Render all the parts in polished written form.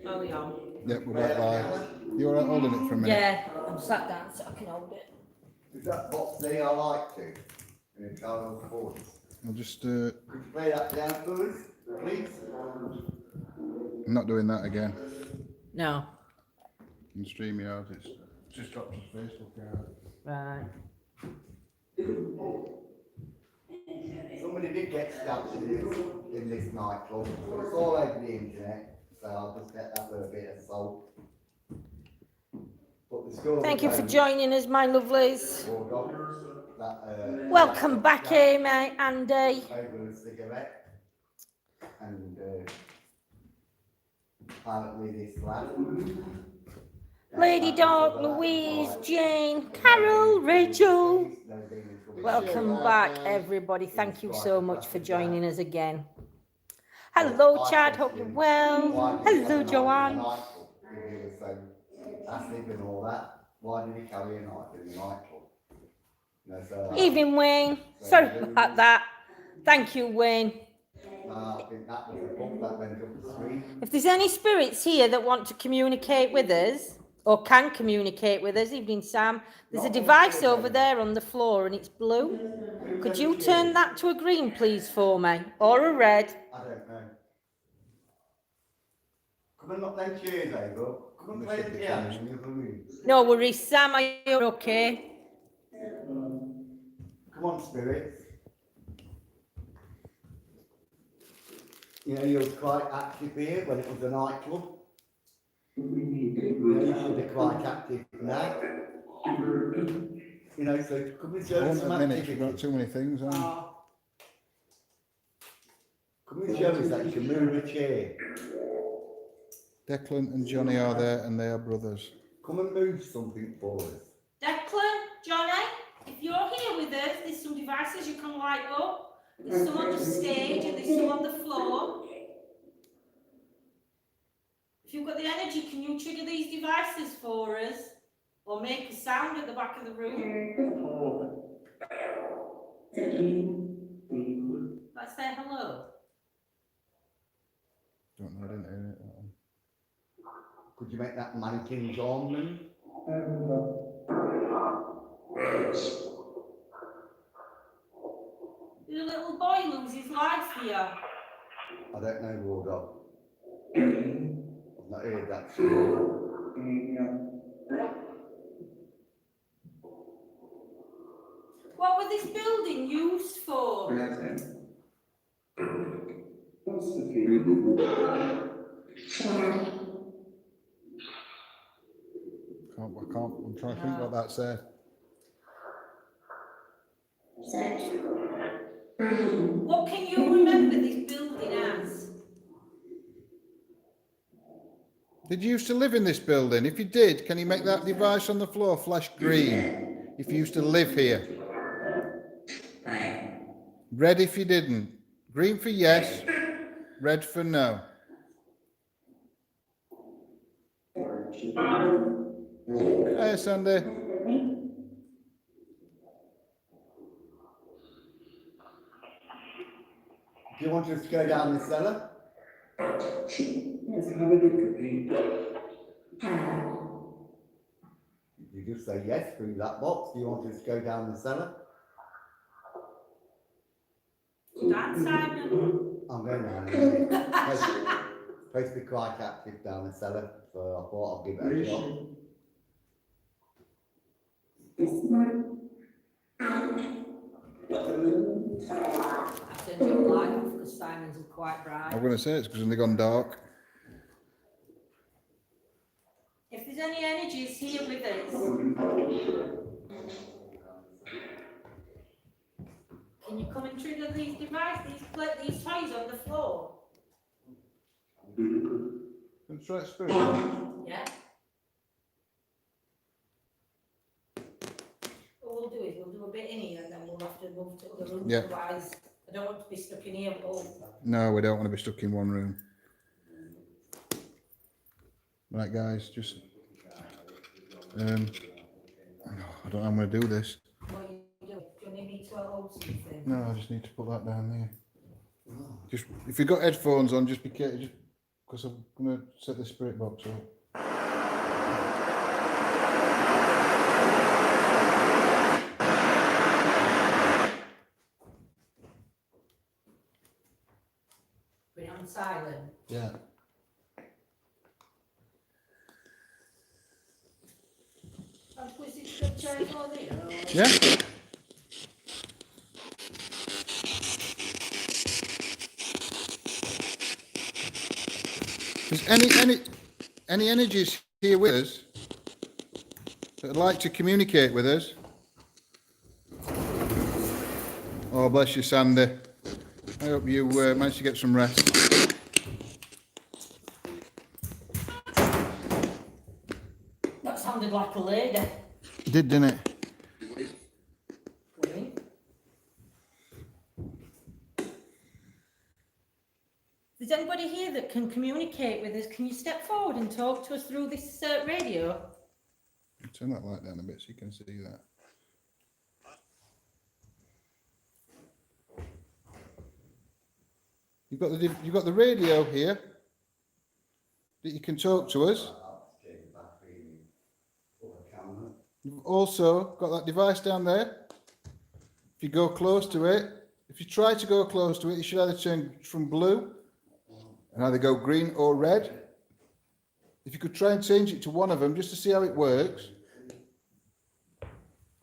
Oh, yeah. Yep, we're back live. You alright holding it for a minute? Yeah, I'm sat down so I can hold it. Is that box there I like to? And it's all forward. I'll just, Could you play that down for us, please? I'm not doing that again. No. In StreamYard, it's just dropped his Facebook out. Right. Somebody did get stabbed in this nightclub, so it's all over the internet, so I'll just get that with a bit of salt. Thank you for joining us, my lovelies. Welcome back, Amy, Andy. Over a cigarette. And apparently this lad. Lady Dog, Louise, Jane, Carol, Rachel. Welcome back, everybody. Thank you so much for joining us again. Hello, Chad. Hope you're well. Hello, Joanne. Acid and all that. Why did he carry a knife in the nightclub? No, so, Evening, Wayne. Sorry about that. Thank you, Wayne. I think that was the pump that went up the street. If there's any spirits here that want to communicate with us, or can communicate with us, evening, Sam, there's a device over there on the floor and it's blue. Could you turn that to a green, please, for me? Or a red? I don't know. Come and knock them chairs over. Come and play the piano in the other room. No worries, Sam, are you okay? Come on, spirits. You know, you were quite active here when it was a nightclub. You should be quite active now. You know, so could we show us some activity? You've got too many things on. Could we show us that you can move a chair? Declan and Johnny are there and they are brothers. Come and move something for us. Declan, Johnny, if you're here with us, there's some devices you can light up. There's some on the stage and there's some on the floor. If you've got the energy, can you trigger these devices for us? Or make a sound at the back of the room? Let's say hello. Don't know, I didn't hear it. That one. Could you make that mannequin's arm move? Did a little boy lose his life here? I don't know, Wardog. I've not heard that story. What was this building used for? I'm trying to think what that said. What can you remember this building as? Did you used to live in this building? If you did, can you make that device on the floor flash green? If you used to live here. Red if you didn't. Green for yes, red for no. Hey, Sandy. Do you want us to go down the cellar? Yes, have a look at me. You just say yes through that box. Do you want us to go down the cellar? That Simon. I'm going down. Supposed to be quite active down the cellar, so I thought I'd give it a shot. This one. I turned your light off because Simon's quite bright. I'm going to say it's because they've gone dark. If there's any energies here with us, can you come and trigger these devices, these toys on the floor? Control spirit. Yeah. What we'll do is we'll do a bit in here and then we'll have to move to other rooms. Yeah. Otherwise, I don't want to be stuck in here all. No, we don't want to be stuck in one room. Right, guys, just I don't know how I'm going to do this. What are you doing? Do you need me to hold something? No, I just need to put that down there. Just if you've got headphones on, just be careful. Just because I'm going to set the spirit box up. Put it on silent. Yeah. Yeah. There's any energies here with us that would like to communicate with us? Oh, bless you, Sandy. I hope you managed to get some rest. That sounded like a lady. It did, didn't it? Is there anybody here that can communicate with us? Can you step forward and talk to us through this radio? Turn that light down a bit so you can see that. You've got the radio here that you can talk to us. You've also got that device down there. If you go close to it, if you try to go close to it, you should either turn from blue and either go green or red. If you could try and change it to one of them just to see how it works. I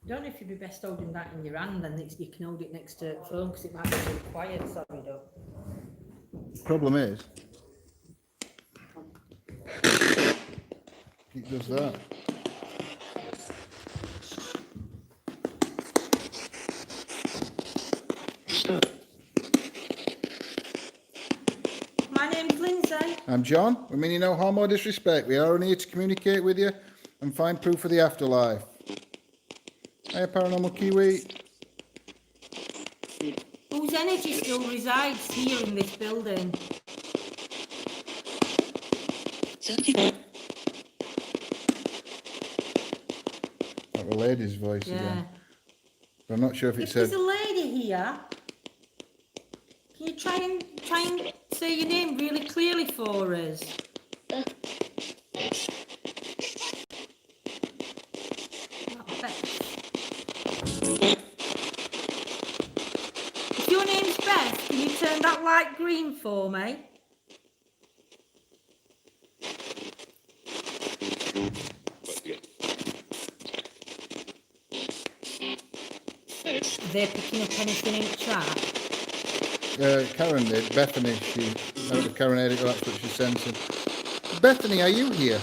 don't know if you'd be best holding that in your hand, then you can hold it next to the phone because it might be too quiet. Sorry, don't. The problem is, it does that. My name's Lindsay. I'm John. We mean you no harm or disrespect. We are only here to communicate with you and find proof of the afterlife. Hey, Paranormal Kiwi. Whose energy still resides here in this building? Like the lady's voice again. But I'm not sure if it If said. there's a lady here, can you try and say your name really clearly for us? If your name's Beth, can you turn that light green for me? Are they picking up anything in the chat? Karen did. Bethany, Karen heard it, that's what she sent in. Bethany, are you here?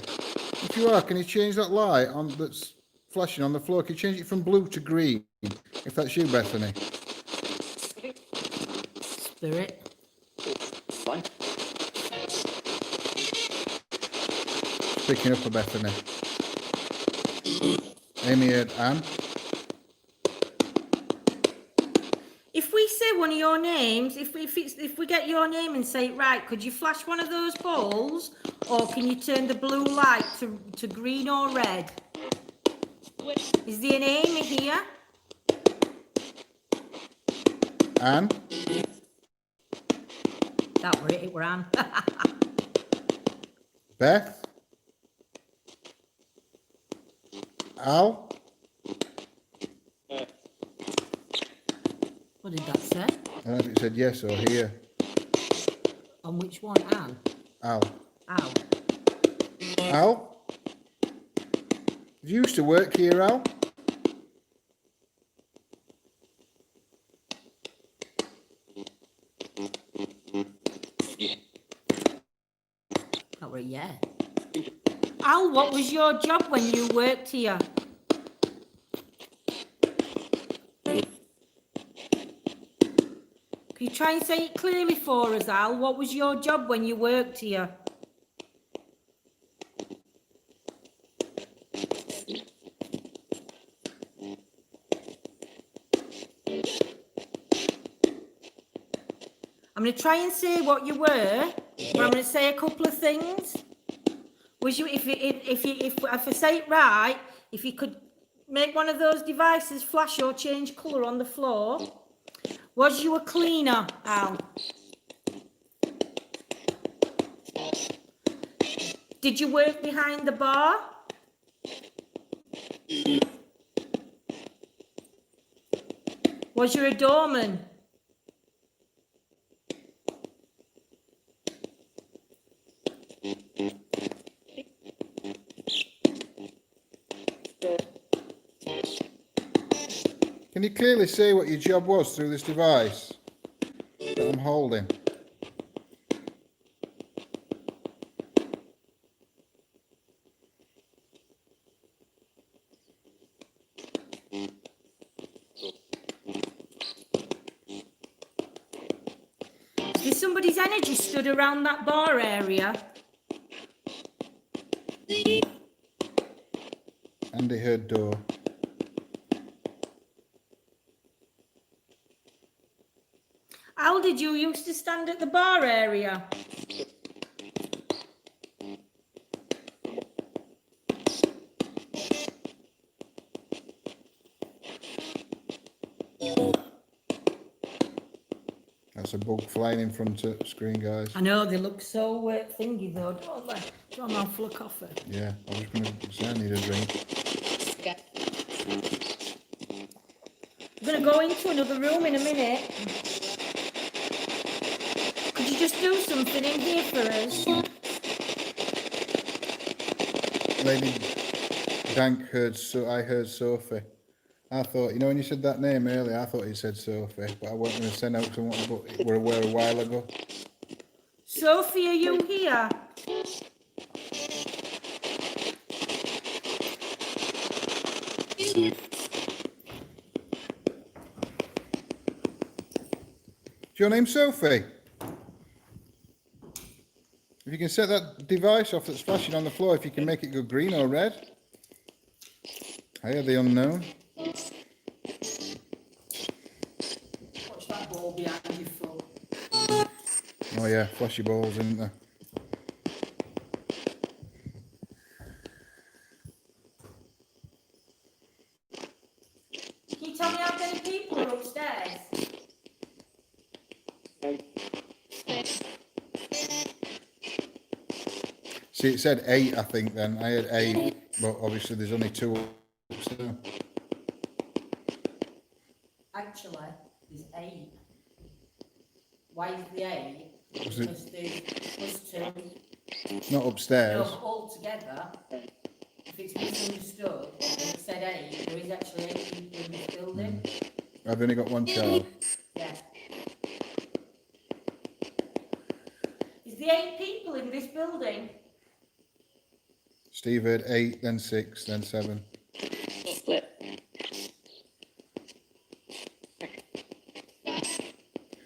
If you are, can you change that light on that's flashing on the floor? Can you change it from blue to green? If that's you, Bethany. Spirit. Picking up a Bethany. Amy heard Anne. If we say one of your names, if we get your name and say it right, could you flash one of those balls, or can you turn the blue light to green or red? Is there an Amy here? Anne. That were it. It were Anne. Beth. Al. What did that say? I don't know if it said yes or here. On which one, Anne? Al. Al. Al? You used to work here, Al? That were yeah. Al, what was your job when you worked here? Can you try and say it clearly for us, Al? What was your job when you worked here? I'm going to try and say what you were, but I'm going to say a couple of things. Was you, if I say it right, if you could make one of those devices flash or change colour on the floor. Was you a cleaner, Al? Did you work behind the bar? Was you a doorman? Can you clearly see what your job was through this device that I'm holding? Is somebody's energy stood around that bar area? Andy heard door. How did you used to stand at the bar area? That's a bug flying in front of the screen, guys. I know, they look so thingy though, don't they? Don't know, full of coffee. Yeah, I was going to say I need a drink. I'm going to go into another room in a minute. Could you just do something in here for us? Lady Dank heard, I heard Sophie. I thought, you know, when you said that name earlier, I thought you said Sophie, but I wasn't going to send out someone, but we're aware a while ago. Sophie, are you here? Is your name Sophie? If you can set that device off that's flashing on the floor, if you can make it go green or red. I hear the unknown. Watch that ball behind you, fool. Oh yeah, flashy balls, isn't there? Can you tell me how many people are upstairs? See, it said 8, I think, then. I had 8, but obviously there's only 2 upstairs. Actually, there's 8. Why is the 8? Was Because it there's +2. not upstairs? No, altogether, if it's misunderstood, and it said 8, there is actually 8 people in this building. I've only got 1 child. Yeah. Is there 8 people in this building? Steve had 8, then 6, then 7.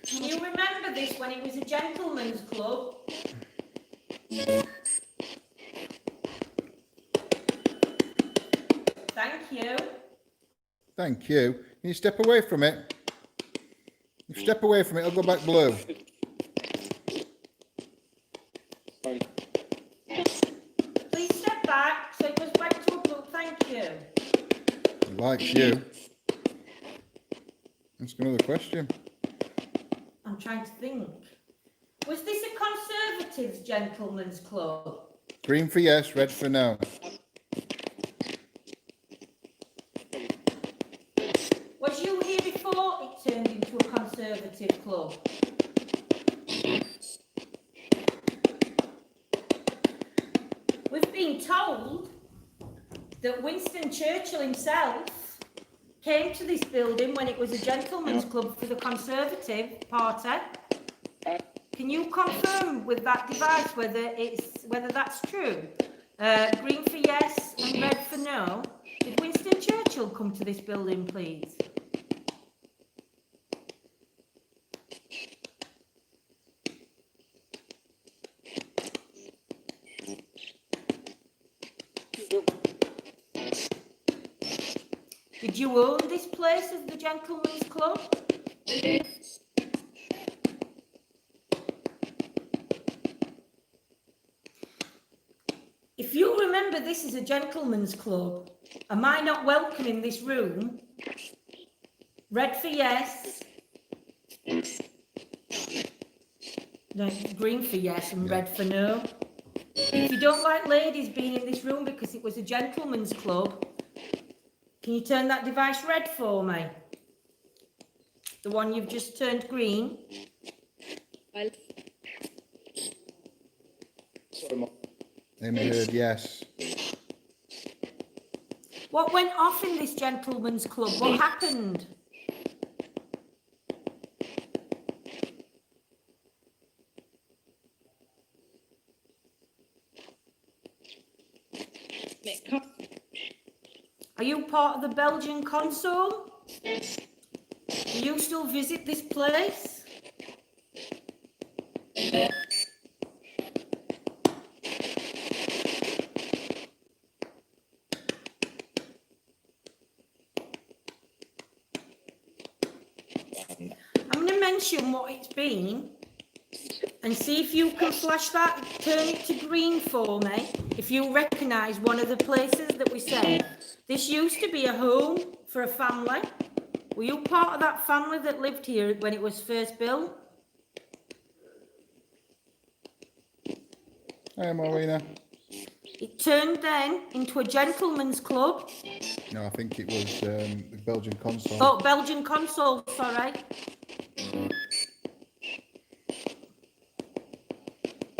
Can you remember this when it was a gentleman's club? Thank you. Thank you. Can you step away from it? If you step away from it, it'll go back blue. Please step back so it goes back to a blue. Thank you. He likes you. Ask another question. I'm trying to think. Was this a Conservatives gentleman's club? Green for yes, red for no. Was you here before it turned into a Conservative club? We've been told that Winston Churchill himself came to this building when it was a gentleman's club for the Conservative Party. Can you confirm with that device whether that's true? Green for yes and red for no. Did Winston Churchill come to this building, please? Did you own this place as the gentleman's club? If you remember this is a gentleman's club, am I not welcome in this room? Red for yes. No, green for yes and red for no. If you don't like ladies being in this room because it was a gentleman's club, can you turn that device red for me? The one you've just turned green. Amy heard yes. What went off in this gentleman's club? What happened? Are you part of the Belgian consul? Do you still visit this place? I'm going to mention what it's been and see if you can flash that, turn it to green for me, if you recognise one of the places that we said. This used to be a home for a family. Were you part of that family that lived here when it was first built? Hey, Morwenna. It turned then into a gentleman's club. No, I think it was the Belgian consul. Oh, Belgian consul, sorry.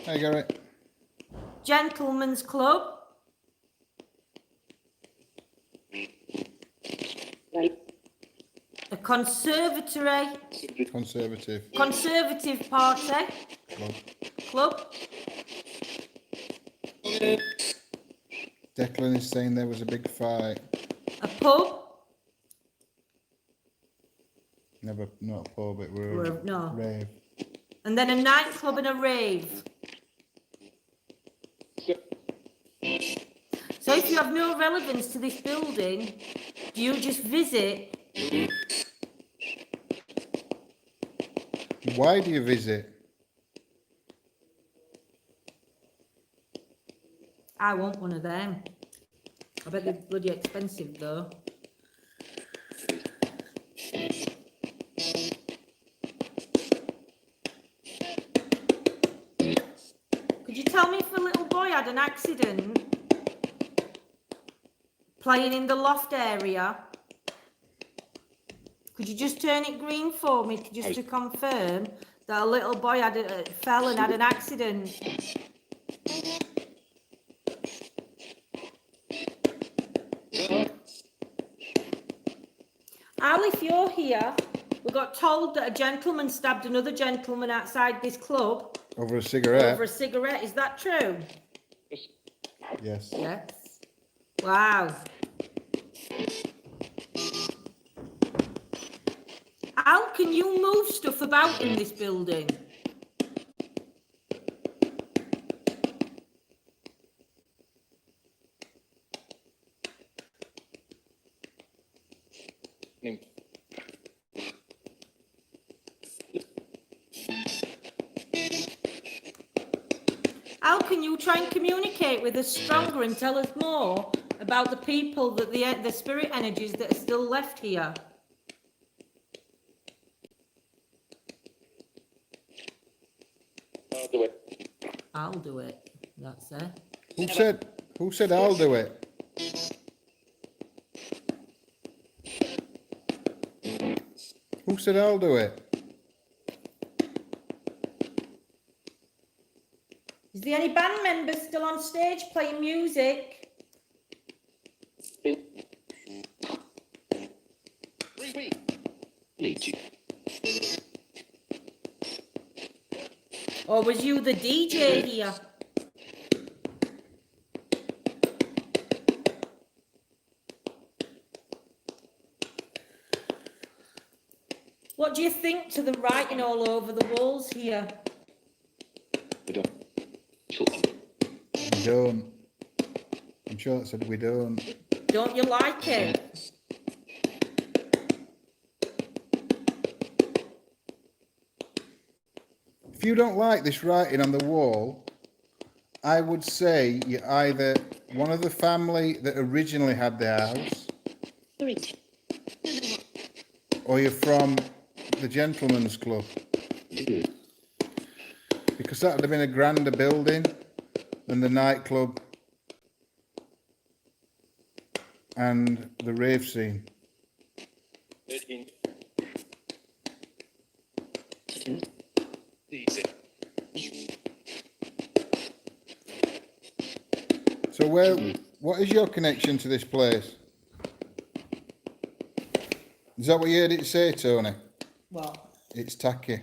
Hey, Garrett. Gentleman's club. A conservatory. Conservative party. Club. Declan is saying there was a big fight. A pub. Never, not a pub, it were No. rave. And then a nightclub and a rave. So if you have no relevance to this building, do you just visit? Why do you visit? I want one of them. I bet they're bloody expensive though. Could you tell me if a little boy had an accident playing in the loft area? Could you just turn it green for me just to confirm that a little boy fell and had an accident? Al, if you're here, we got told that a gentleman stabbed another gentleman outside this club. Over a cigarette? Over a cigarette. Is that true? Yes. Yes. Wow. Al, can you move stuff about in this building? Al, can you try and communicate with us stronger and tell us more about the people, that the spirit energies that are still left here? I'll do it. I'll do it. That's it. Who said I'll do it? Who said I'll do it? Is there any band members still on stage playing music? Or was you the DJ here? What do you think to the writing all over the walls here? We don't. I'm sure that said we don't. Don't you like it? If you don't like this writing on the wall, I would say you're either one of the family that originally had the house, or you're from the gentleman's club. Because that would have been a grander building. then the nightclub, and the rave scene. 13. So what is your connection to this place? Is that what you heard it say, Tony? What? It's tacky.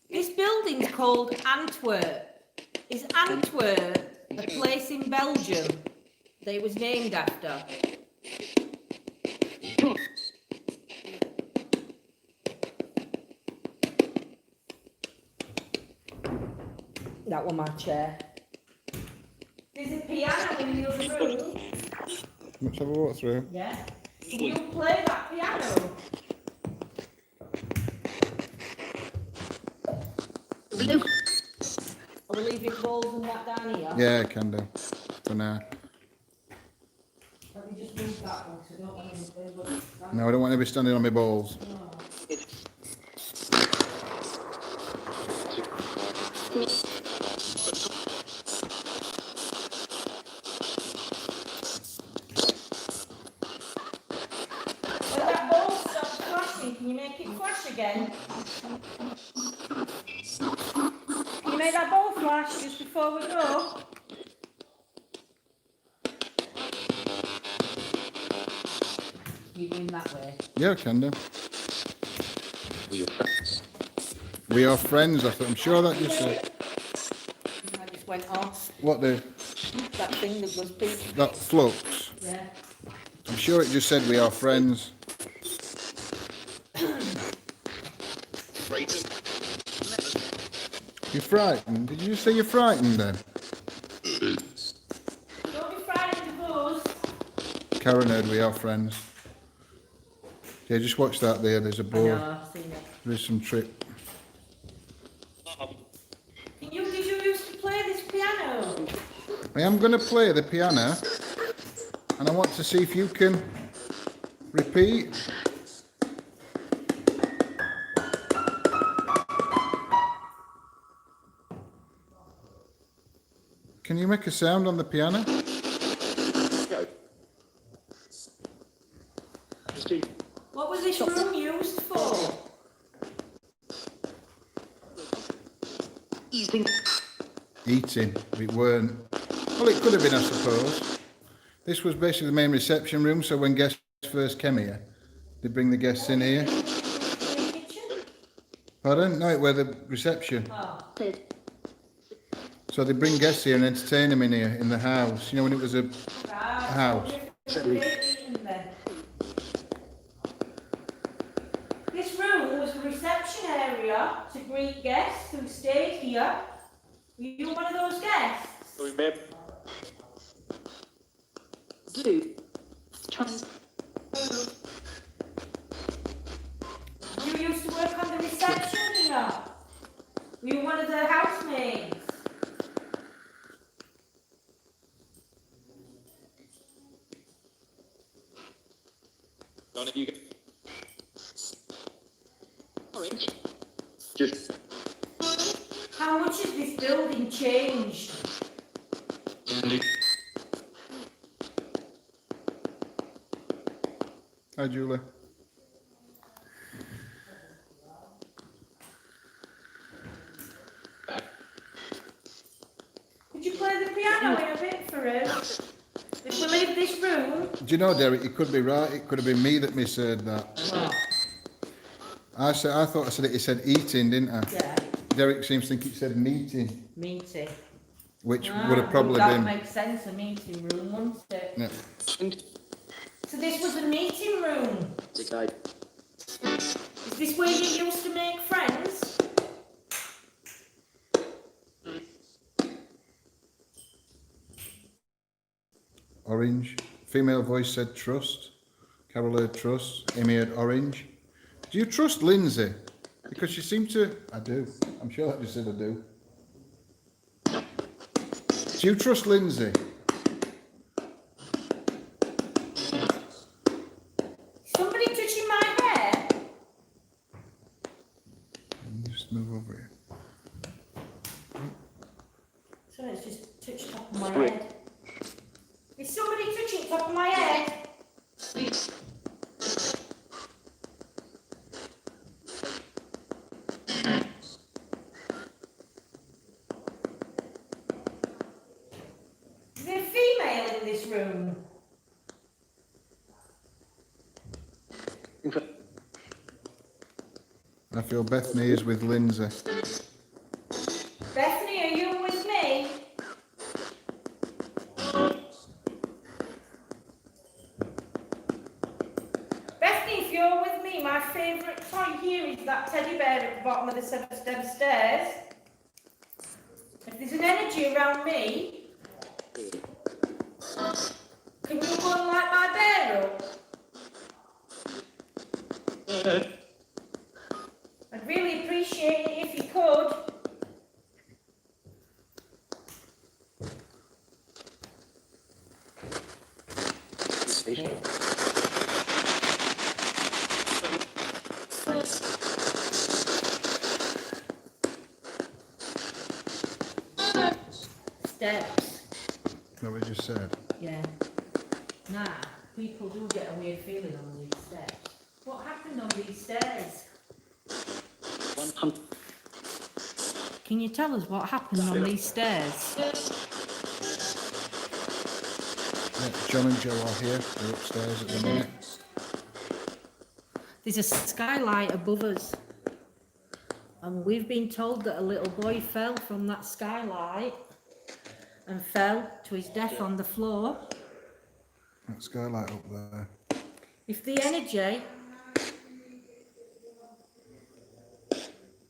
This building's called Antwerp. Is Antwerp a place in Belgium that it was named after? That was my chair. There's a piano in the other room. Let's have a walk through. Yeah. Can you play that piano? Or leave your balls and that down here? Yeah, I can do. For now. Let me just move that one, so I don't want to... No, I don't want to be standing on my balls. When that ball stops flashing, can you make it flash again? Can you make that ball flash just before we go? You going that way? Yeah, I can do. We are friends, I thought. I'm sure that just said. I just went off. What the? That thing that was big. That flux. Yeah. I'm sure it just said we are friends. You're frightened? Did you say you're frightened then? Don't be frightened of us. Karen heard we are friends. Yeah, just watch that there. There's a I board. know, I've seen it. There's some trip. Did you used to play this piano? I am going to play the piano, and I want to see if you can repeat. Can you make a sound on the piano? What was this room used for? Eating. It weren't. Well, it could have been, I suppose. This was basically the main reception room, so when guests first came here, they bring the guests in here. The kitchen? Pardon? No, it were the reception. Oh. So they bring guests here and entertain them in here, in the house. You know, when it was a house. This room was the reception area to greet guests who stayed here. Were you one of those guests? Remember. You used to work on the reception here. Were you one of the housemaids? None of you. Orange. Just. How much has this building changed? Hi, Julie. Could you play the piano in a bit for us? If we leave this room... Do you know, Derek, you could be right. It could have been me that misheard that. Oh. I thought I said it said eating, didn't I? Yeah, Derek seems to think it said meeting, meeting. which would have probably that been. makes sense, a meeting room, wouldn't it? Yeah. So this was a meeting room. Is this where you used to make friends? Orange. Female voice said trust. Carol heard trust. Amy heard orange. Do you trust Lindsay? Because she seemed to. I do. I'm sure that just said I do. Do you trust Lindsay? Somebody touching my hair? Just move over here. It's just touch top of my head. Is somebody touching top of my head? Is there a female in this room? I feel Bethany is with Lindsay. Bethany, are you with me? Bethany, if you're with me, my favourite toy here is that teddy bear at the bottom of the stairs. If there's an energy around me, can you go and light my bear up? I'd really appreciate it if you could. Steps. What we just said. Yeah. Nah, people do get a weird feeling on these steps. What happened on these stairs? Can you tell us what happened on these stairs? Yeah, John and Joe are here. They're upstairs at the minute. There's a skylight above us. And we've been told that a little boy fell from that skylight and fell to his death on the floor. That skylight up there. If the energy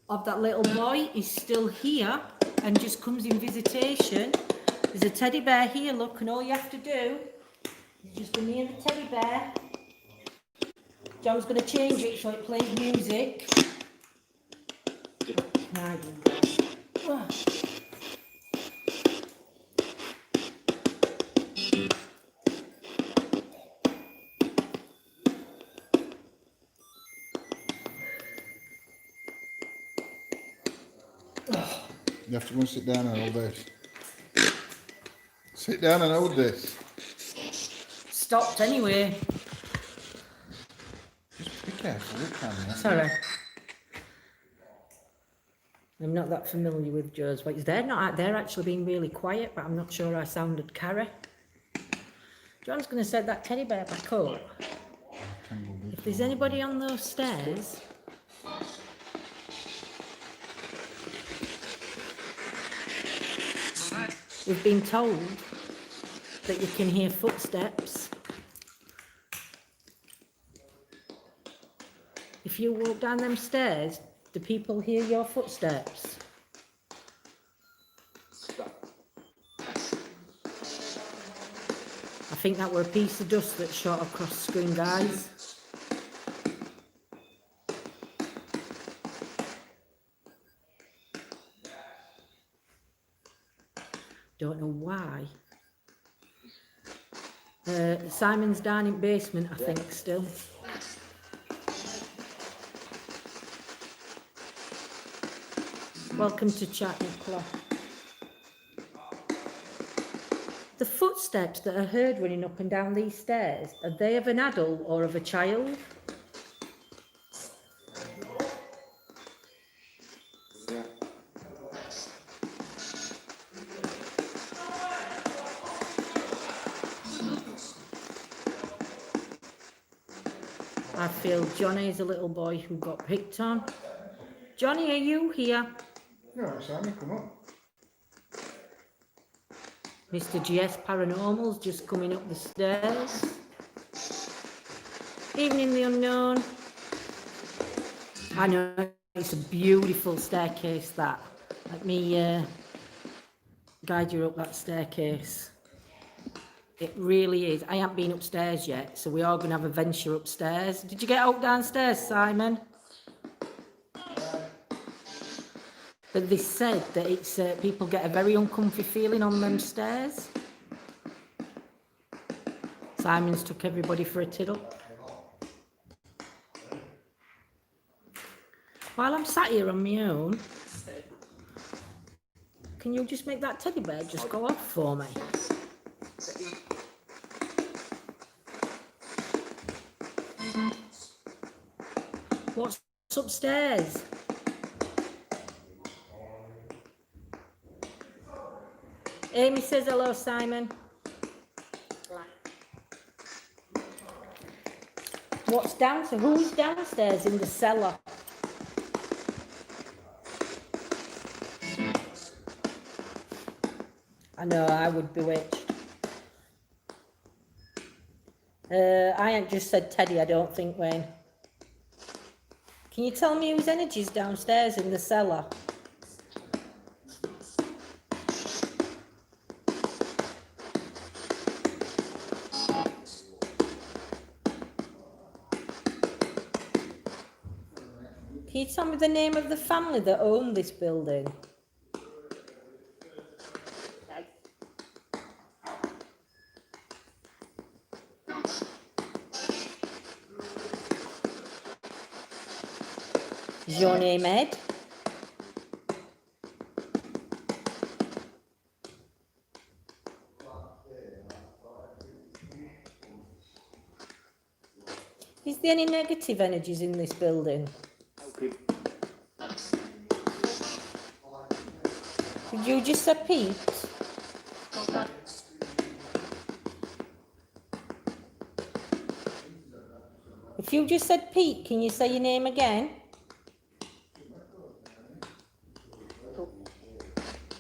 of that little boy is still here and just comes in visitation, there's a teddy bear here, look, and all you have to do is just go near the teddy bear. John's going to change it so it plays music. You have to go and sit down and hold this. Sit down and hold this. Stopped anyway. Just be careful, it can. Sorry. I'm not that familiar with Joe's voice. They're actually being really quiet, but I'm not sure I sounded carry. John's going to set that teddy bear back up. If there's anybody on those stairs, we've been told that you can hear footsteps. If you walk down them stairs, do people hear your footsteps? I think that were a piece of dust that shot across the screen, guys. Don't know why. Simon's down in basement, I think, still. Welcome to chat, Nicola. The footsteps that are heard running up and down these stairs, are they of an adult or of a child? I feel Johnny's a little boy who got picked on. Johnny, are you here? No, Sammy, come on. Mr. GS Paranormal's just coming up the stairs. Evening, the unknown. I know, it's a beautiful staircase, that. Let me guide you up that staircase. It really is. I haven't been upstairs yet, so we are going to have a venture upstairs. Did you get out downstairs, Simon? But they said that it's people get a very uncomfy feeling on them stairs. Simon's took everybody for a tiddle. While I'm sat here on my own, can you just make that teddy bear just go off for me? What's upstairs? Amy says hello, Simon. What's downstairs? Who's downstairs in the cellar? I know, I would bewitched. I ain't just said Teddy, I don't think, Wayne. Can you tell me whose energy's downstairs in the cellar? Can you tell me the name of the family that own this building? Is your name Ed? Is there any negative energies in this building? Did you just say Pete? If you just said Pete, can you say your name again?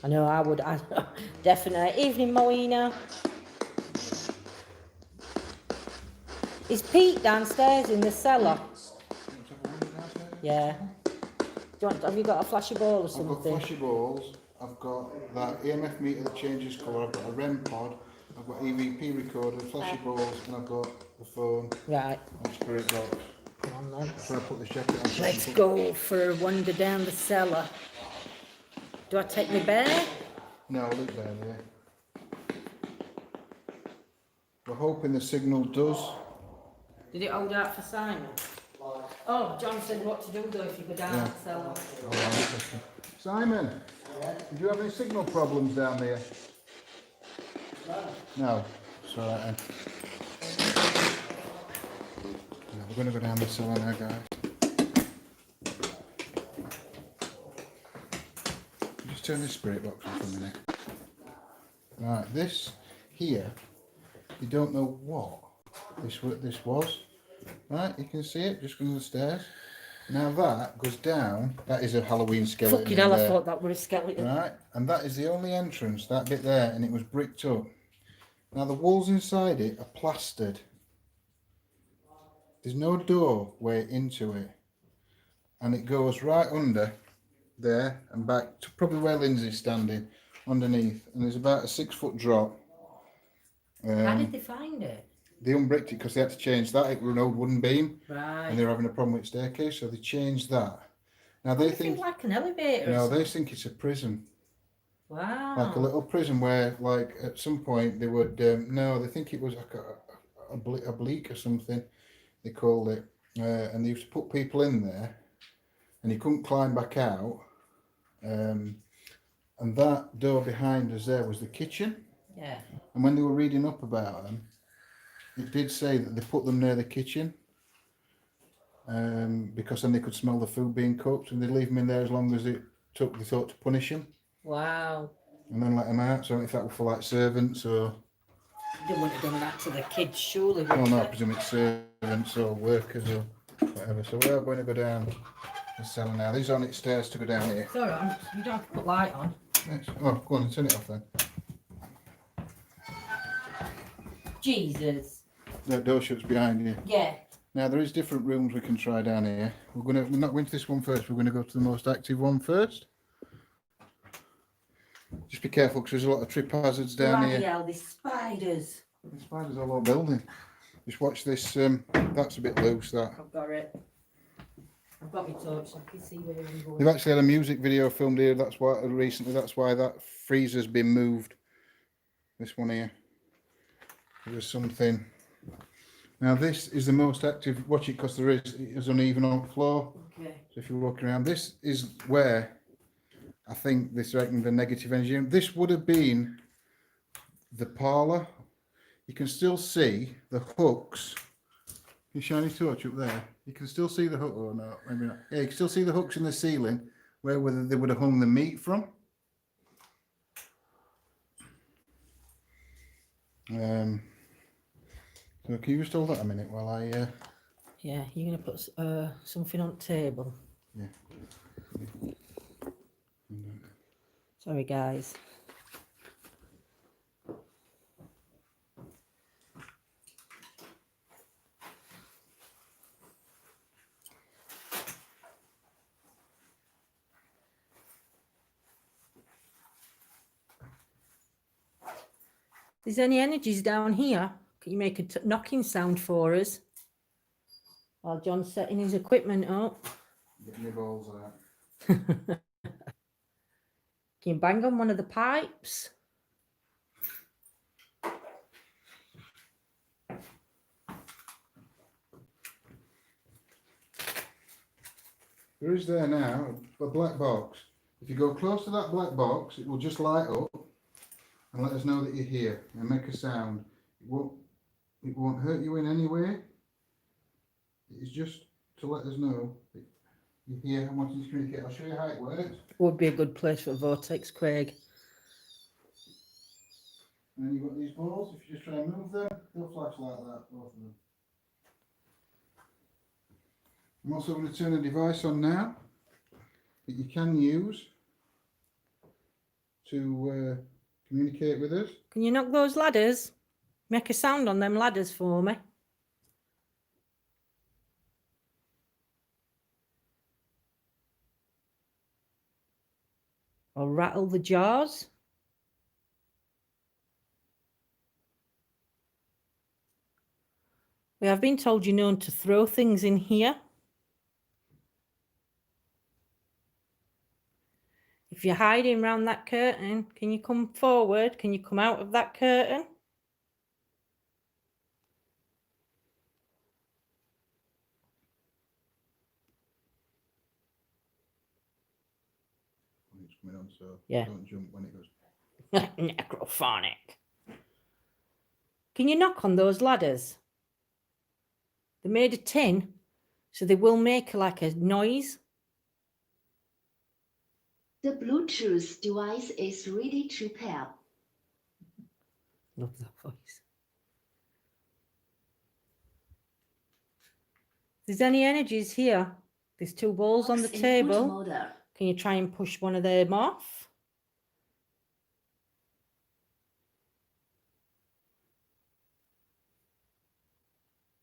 I know I would, definitely. Evening, Morwenna. Is Pete downstairs in the cellar? Yeah. Have you got a flashy ball or something? I've got flashy balls, I've got that EMF meter that changes colour, I've got a REM pod, I've got EVP recorder, flashy balls, and I've got the phone. Right. And spirit box. Come on then. So I put the jacket on. Let's go for a wander down the cellar. Do I take my bear? No, look down there. We're hoping the signal does. Did it hold out for Simon? Oh, John said what to do though if you go down the cellar. Oh, right. Simon, did you have any signal problems down there? No. It's all right then. Yeah, we're going to go down the cellar now, guys. Just turn this spirit box on for a minute. Right, this here, you don't know what this was. Right, you can see it just from the stairs. Now that goes down. That is a Halloween skeleton. Fucking hell, I thought that were a skeleton. Right, and that is the only entrance, that bit there, and it was bricked up. Now the walls inside it are plastered. There's no doorway into it, and it goes right under there and back to probably where Lindsay's standing underneath, and there's about a 6-foot drop. How did they find it? They unbricked it because they had to change that. It was an old wooden beam, Right. and they were having a problem with staircase, so they changed that. Now they think like an elevator. no, they think it's a prison. Wow. Like a little prison where, like, at some point they would, no, they think it was like a bleak or something, they called it. And they used to put people in there and you couldn't climb back out. And that door behind us there was the kitchen. Yeah. And when they were reading up about them, it did say that they put them near the kitchen. Because then they could smell the food being cooked, and they'd leave them in there as long as it took, they thought, to punish them. Wow. And then let them out. So if that were for like servants or... They wouldn't have done that to the kids, surely. Well, no, I presume it's servants or workers or whatever. So we are going to go down the cellar now. These aren't stairs to go down here. It's alright, you don't have to put light on. Yes. Oh, go on and turn it off then. Jesus. The door shuts behind you. Yeah. Now there is different rooms we can try down here. We're not going to this one first. We're going to go to the most active one first. Just be careful because there's a lot of trip hazards down here. RACHAEL, there's spiders. There's spiders all over the building. Just watch this. That's a bit loose. That. I've got it. I've got my torch so I can see where I'm going. They've actually had a music video filmed here. That's why recently. That's why that freezer's been moved. This one here. There's something. Now this is the most active. Watch it because it's uneven on the floor. Okay. So if you're walking around, this is where I think this reckon the negative energy. This would have been the parlour. You can still see the hooks. Can you shine your torch up there? You can still see the hook. Oh no, maybe not. Yeah, you can still see the hooks in the ceiling where they would have hung the meat from. So can you just hold that a minute while I? Yeah, you're gonna put something on the table. Yeah. Sorry, guys. Is there any energies down here? Can you make a knocking sound for us? While John's setting his equipment up. Get my balls out. Can you bang on one of the pipes? There is there now a black box. If you go close to that black box, it will just light up and let us know that you're here and make a sound. It won't hurt you in any way. It's just to let us know that you're here and wanting to communicate. I'll show you how it works. Would be a good place for a vortex, Craig. And then you've got these balls. If you just try and move them, they'll flash like that, both of them. I'm also going to turn a device on now that you can use to communicate with us. Can you knock those ladders? Make a sound on them ladders for me. Or rattle the jars. We have been told you're known to throw things in here. If you're hiding around that curtain, can you come forward? Can you come out of that curtain? It's coming on, so Yeah. don't jump when it goes. Necrophonic. Can you knock on those ladders? They're made of tin, so they will make like a noise. The Bluetooth device is ready to pair. Love that voice. If there's any energies here, there's two balls on the Input table. model. Can you try and push one of them off?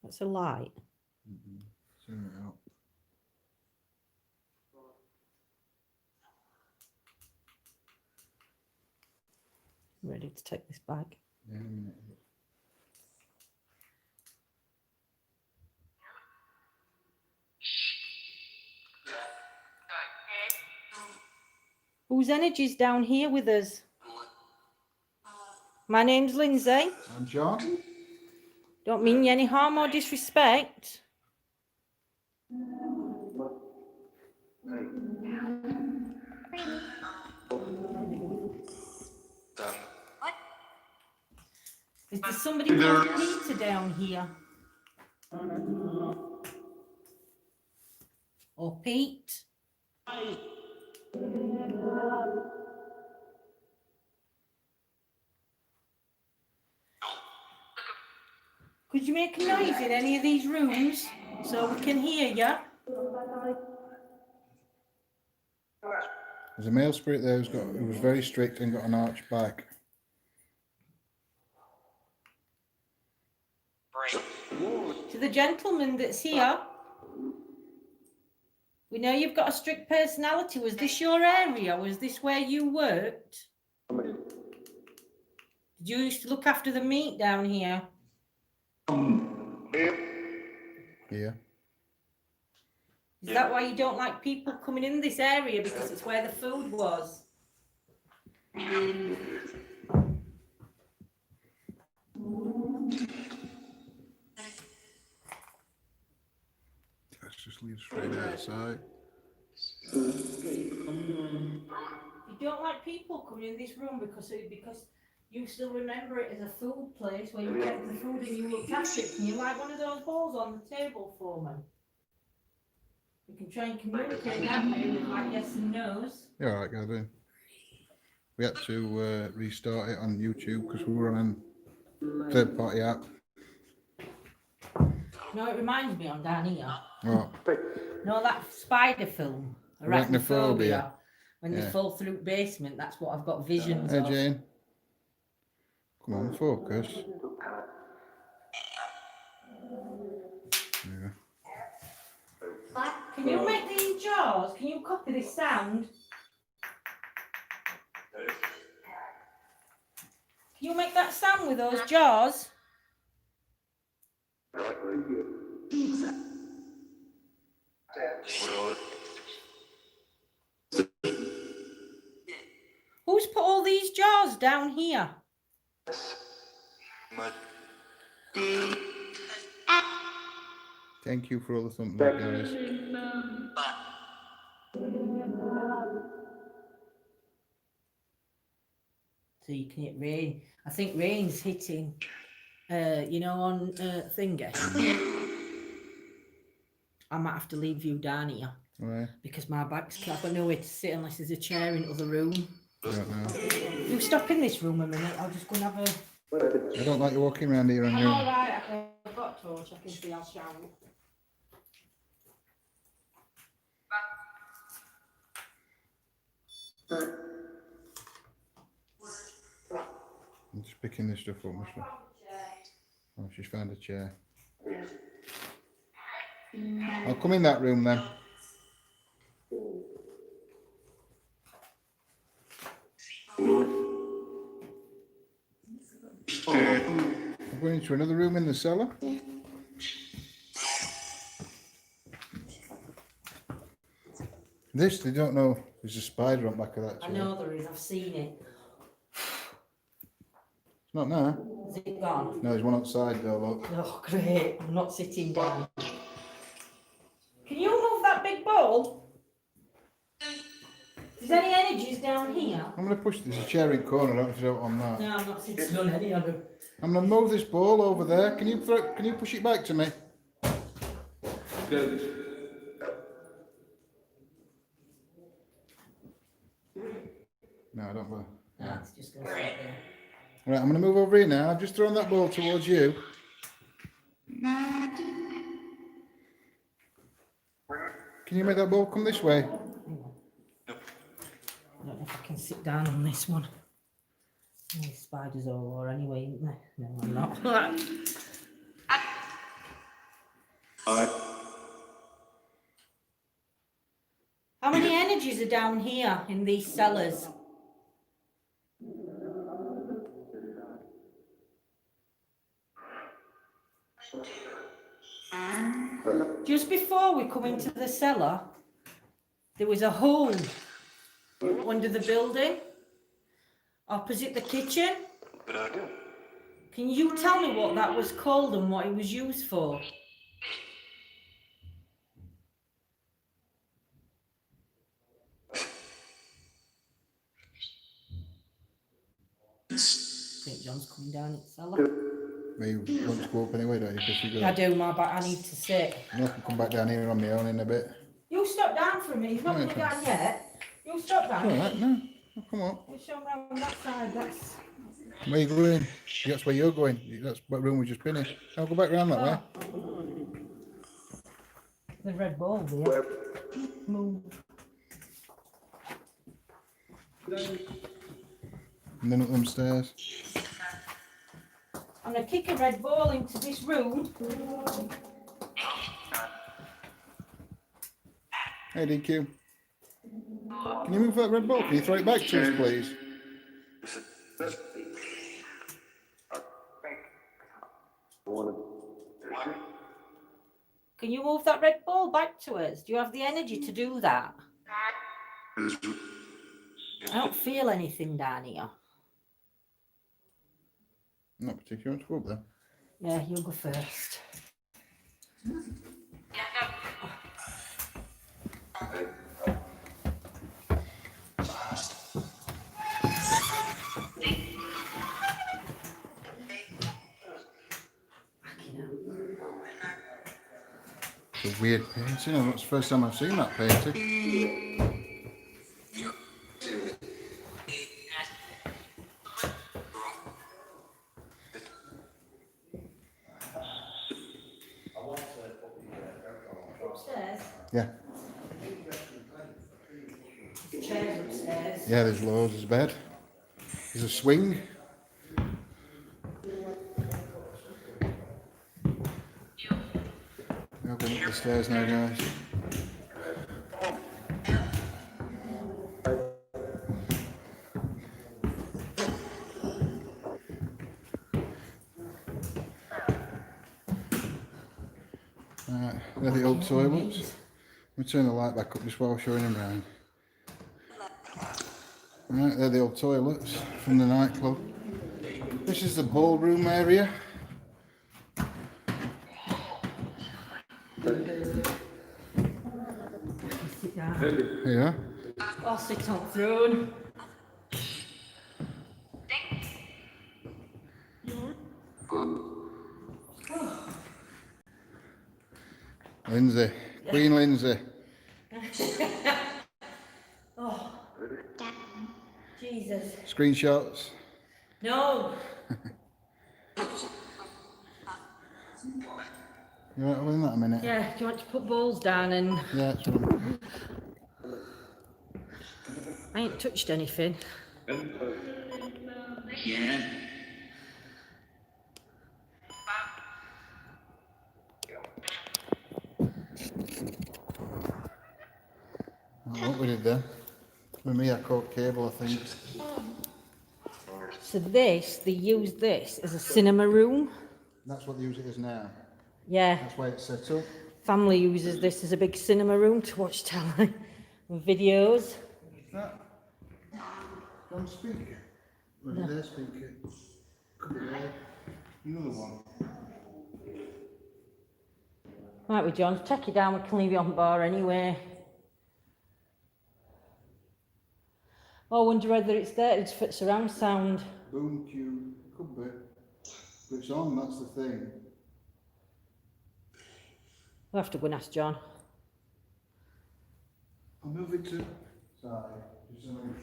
That's a light. Turn it out. Ready to take this back. Yeah, in a minute. Whose energy's down here with us? My name's Lindsay. I'm John. Don't mean you any harm or disrespect. Is there somebody called Peter down here? Or Pete? Could you make a noise in any of these rooms so we can hear you? There's a male spirit there who was very strict and got an arched back. To the gentleman that's here, we know you've got a strict personality. Was this your area? Was this where you worked? Did you used to look after the meat down here? Yeah. Is that why you don't like people coming in this area, because it's where the food was? Let's just leave straight outside. don't like people coming in this room because you still remember it as a food place where you get the food and you look after it. Can you light one of those balls on the table for me? You can try and communicate that way with like yes and no's. Yeah, all right, Gavin. We had to restart it on YouTube because we were on a third-party app. No, it reminds me on down here. Oh, No, that spider film, Arachnophobia. When they fall through the basement, that's what I've got visions hey, of. Jane. Come on, focus. Yeah. Can you make these jars? Can you copy this sound? Can you make that sound with those jars? Who's put all these jars down here? Thank you for all the thumbs up, guys. So you can hit rain. I think rain's hitting, you know, on Thingy. I might have to leave you down here. Right. Because my bag's I've got nowhere to sit unless there's a chair in the other room. I don't know. You stop in this room a minute. I'll just go and have a. I don't like you walking around here on I'm your all right. I've got a torch. I can see. I'll shout. I'm just picking this stuff up. Oh, she's found a chair. I'll come in that room then. I'm going into another room in the cellar. This, they don't know. There's a spider on the back of that chair. I know there is. I've seen it. It's not now. Is it gone? No, there's one outside though, look. Oh, great. I'm not sitting down. Can you move that big ball? Is there any energies down here? I'm going to push, there's a chair in the corner, I don't know if you don't on that. No, I'm not sitting on any of them. I'm going to move this ball over there. Can you push it back to me? No, I don't know. No, it's just going to sit there. Right, I'm going to move over here now. I've just thrown that ball towards you. Can you make that ball come this way? I don't know if I can sit down on this one. There's spiders all over anyway, isn't there? No, I'm not. How many energies are down here in these cellars? Just before we come into the cellar, there was a hole under the building, opposite the kitchen. Can you tell me what that was called and what it was used for? I think John's coming down in the cellar. You want to go up anyway, don't you? Because you go. I do, my back. I need to sit. I can come back down here on my own in a bit. You stop down for me. He's not No, coming it's down yet. You stop down. All right, no. Oh, come on. You show round that side. That's. Where are you going? That's where you're going. That's what room we just finished. I'll go back round that way. The red ball there. Move. And then up them stairs. I'm gonna kick a red ball into this room. Hey, DQ. Can you move that red ball? Can you throw it back to us, please? Can you move that red ball back to us? Do you have the energy to do that? I don't feel anything down here. Not particularly. Want to go up there? Yeah, you go first. It's a weird painting, and it's the first time I've seen that painting. Upstairs? Yeah. Chairs upstairs. Yeah, there's loads. There's a bed. There's a swing. I'm going up the stairs now, guys. Right, they're the old toilets. Let me turn the light back up just while showing them around. Right, they're the old toilets from the nightclub. This is the ballroom area. Sit down. Yeah. I'll sit on throne. Lindsay. Queen Lindsay. Oh, Jesus. Screenshots. No. You right in that a minute? Yeah, do you want to put balls down and... Yeah, that's right. I ain't touched anything. Yeah. What we did then? With me, I caught cable, I think. So this, they use this as a cinema room. That's what they use it as now. Yeah, That's why it's set up. family uses this as a big cinema room to watch telly and videos. Is that one speaker? Or is it their speaker? Could be there. Another one. Right, we John, take it down, we can leave it on bar anyway. Oh, I wonder whether it's there, it's for surround sound. Boom cube. Could be. But it's on, that's the thing. We'll have to go and ask John. I'll move it to... Sorry. Just a minute.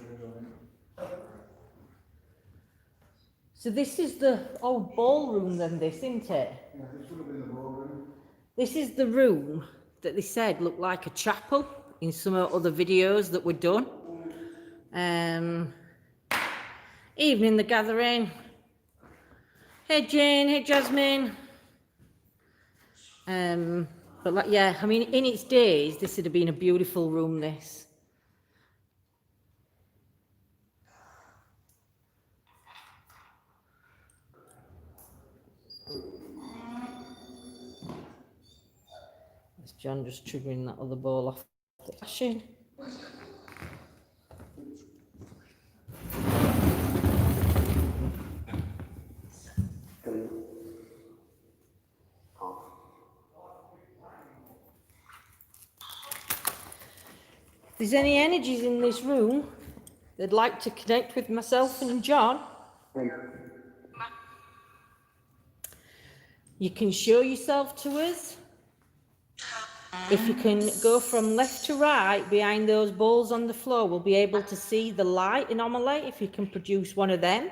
So this is the old ballroom then, this, isn't it? Yeah, this would have been the ballroom. This is the room that they said looked like a chapel in some other videos that were done. Evening, the gathering. Hey Jane, hey Jasmine. But like, yeah, I mean, in its days, this would have been a beautiful room, this. It's John just triggering that other ball off the flashing. If there's any energies in this room that'd like to connect with myself and John, you can show yourself to us. If you can go from left to right behind those balls on the floor, we'll be able to see the light anomaly, if you can produce one of them,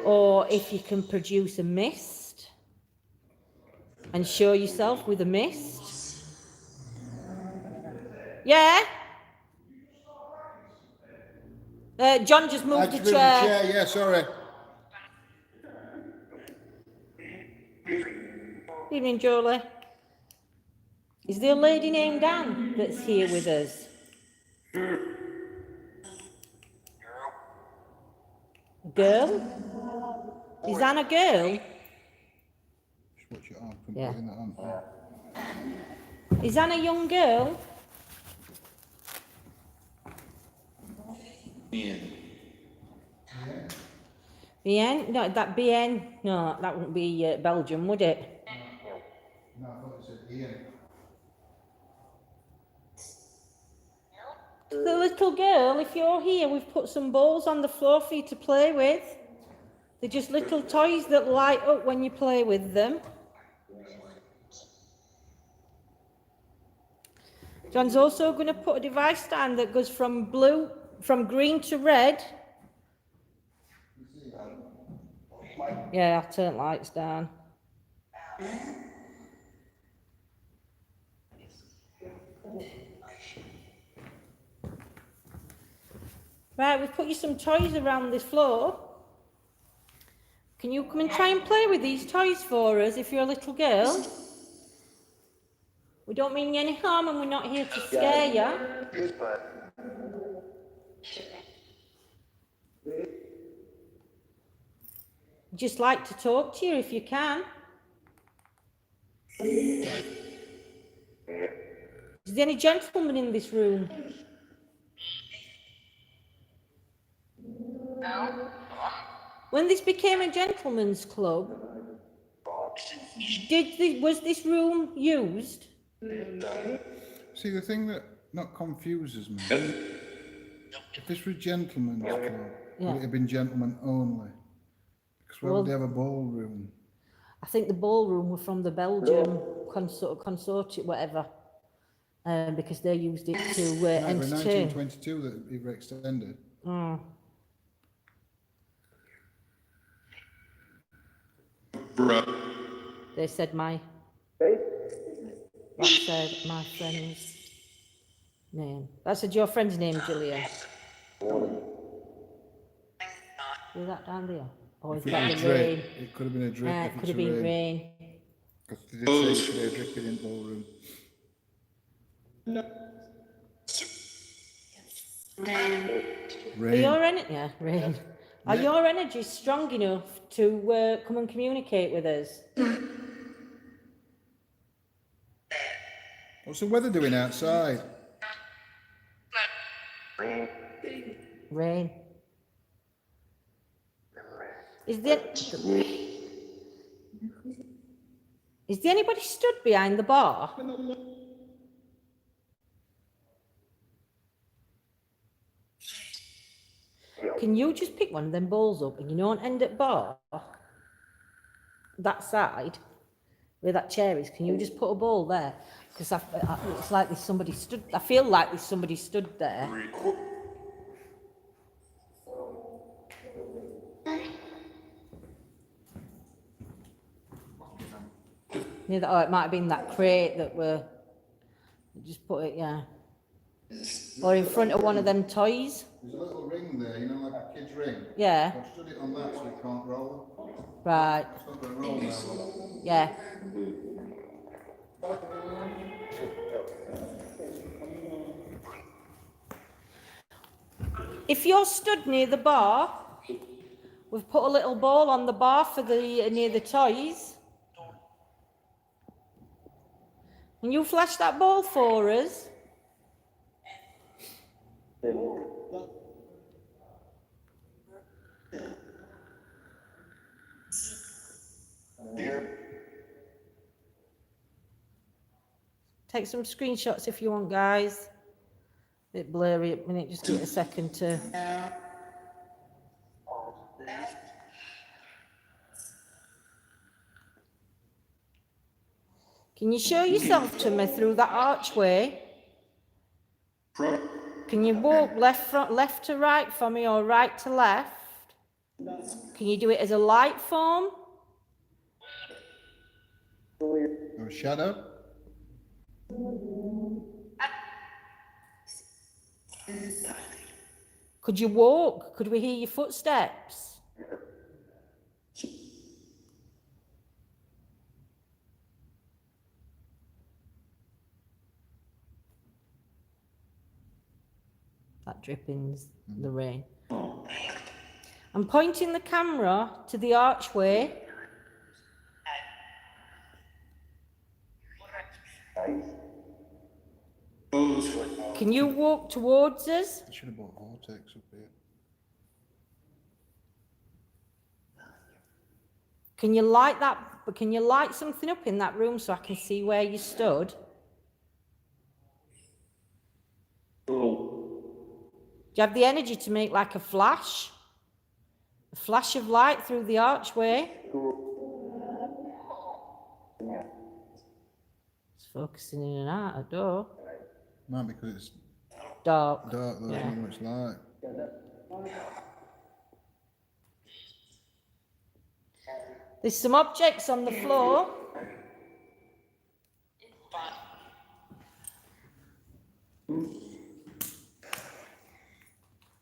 or if you can produce a mist and show yourself with a mist. Yeah? John just moved the chair. Yeah, sorry. Evening, Jolie. Is there a lady named Anne that's here with us? A girl? Is Anne a girl? Just watch it on. Yeah. Putting that on. Is Anne a young girl? Bien? No, that Bien? No, that wouldn't be Belgium, would it? No, I thought it said Ian. The little girl, if you're here, we've put some balls on the floor for you to play with. They're just little toys that light up when you play with them. John's also going to put a device stand that goes from green to red. Yeah, I'll turn lights down. Right, we've put you some toys around this floor. Can you come and try and play with these toys for us if you're a little girl? We don't mean you any harm and we're not here to scare you. We'd just like to talk to you if you can. Is there any gentlemen in this room? No. When this became a gentleman's club, was this room used? See, the thing that not confuses me, if this were a gentleman's club, would it have been gentlemen only? Because why would they have a ballroom? I think the ballroom were from the Belgium consortium, whatever, because they used it to entertain. 1922 that it were extended. Mm. They said that said my friend's name. That said your friend's name, Gillian. See that down there? Or is that the rain? It could have been a drip. It could have been rain. Because they did say they're dripping in ballroom. Rain. Rain. Are your energies strong enough to come and communicate with us? What's the weather doing outside? Rain. Is there anybody stood behind the bar? Can you just pick one of them balls up and you don't end at bar? That side, where that chair is, can you just put a ball there? Because it's like there's somebody stood, I feel like there's somebody stood there. Near that, it might have been that crate that just put it, yeah. Or in front of one of them toys. There's a little ring there, you know, like a kid's ring. Yeah. I've stood it on that so it can't roll. Right. It's not going to roll now, will it? Yeah. If you're stood near the bar, we've put a little ball on the bar for near the toys. Can you flash that ball for us? Take some screenshots if you want, guys. A bit blurry at the minute, just give it a second to... Can you show yourself to me through that archway? Can you walk left to right for me or right to left? Can you do it as a light form? Or a shadow? Could you walk? Could we hear your footsteps? That dripping's the rain. I'm pointing the camera to the archway. Can you walk towards us? I should have bought Vortex up here. Can you light that? Can you light something up in that room so I can see where you stood? Do you have the energy to make like a flash? A flash of light through the archway? It's focusing in and out a door. Might be because it's Dark. dark, though, Yeah. isn't much light. There's some objects on the floor.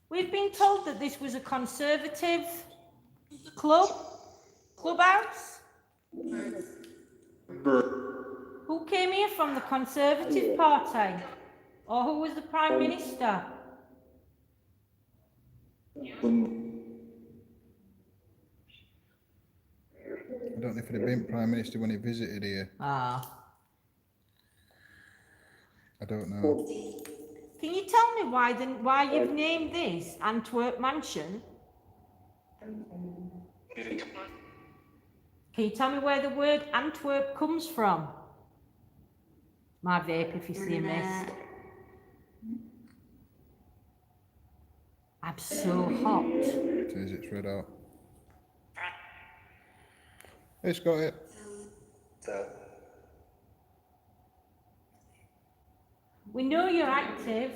We've been told that this was a conservative clubhouse. Who came here from the Conservative Party? Or who was the Prime Minister? I don't know if he'd have been Prime Minister when he visited here. Ah. I don't know. Can you tell me why you've named this Antwerp Mansion? Can you tell me where the word Antwerp comes from? My vape, if you see a mess. I'm so hot. It is, it's red out. It's got it. We know you're active.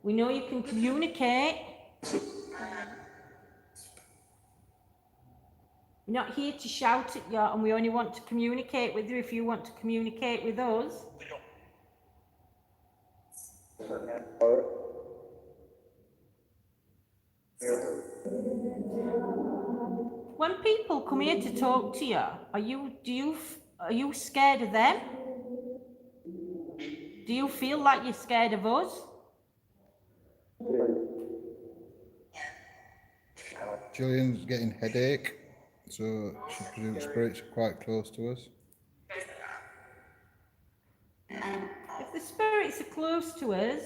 We know you can communicate. We're not here to shout at you, and we only want to communicate with you if you want to communicate with us. When people come here to talk to you, are you scared of them? Do you feel like you're scared of us? Gillian's getting headache, so she presumes spirits are quite close to us. If the spirits are close to us,